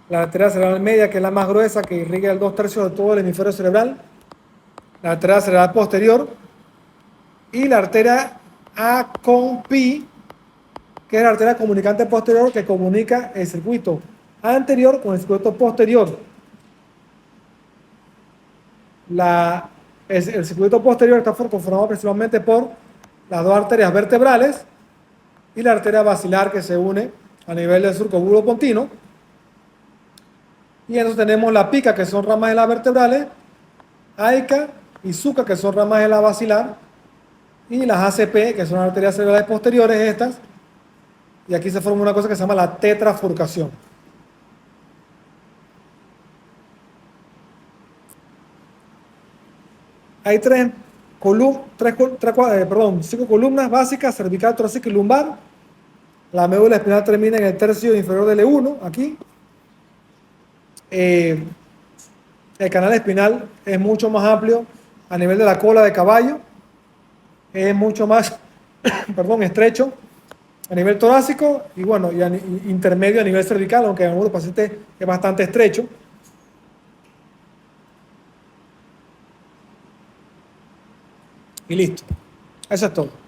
la arteria cerebral media, que es la más gruesa, que irriga el 2/3 de todo el hemisferio cerebral, la arteria cerebral posterior, y la arteria A con pi, que es la arteria comunicante posterior, que comunica el circuito anterior con el circuito posterior. El circuito posterior está conformado principalmente por las dos arterias vertebrales y la arteria basilar que se une a nivel del surco bulbopontino. Y entonces tenemos la pica, que son ramas de las vertebrales, AICA y SUCA, que son ramas de la basilar, y las ACP, que son las arterias cerebrales posteriores estas. Y aquí se forma una cosa que se llama la tetrafurcación. Hay cinco columnas básicas: cervical, torácica y lumbar. La médula espinal termina en el tercio inferior del E1, aquí. El canal espinal es mucho más amplio a nivel de la cola de caballo, es mucho más, perdón, estrecho a nivel torácico y bueno, y intermedio a nivel cervical, aunque en algunos pacientes es bastante estrecho. Y listo. Eso es todo.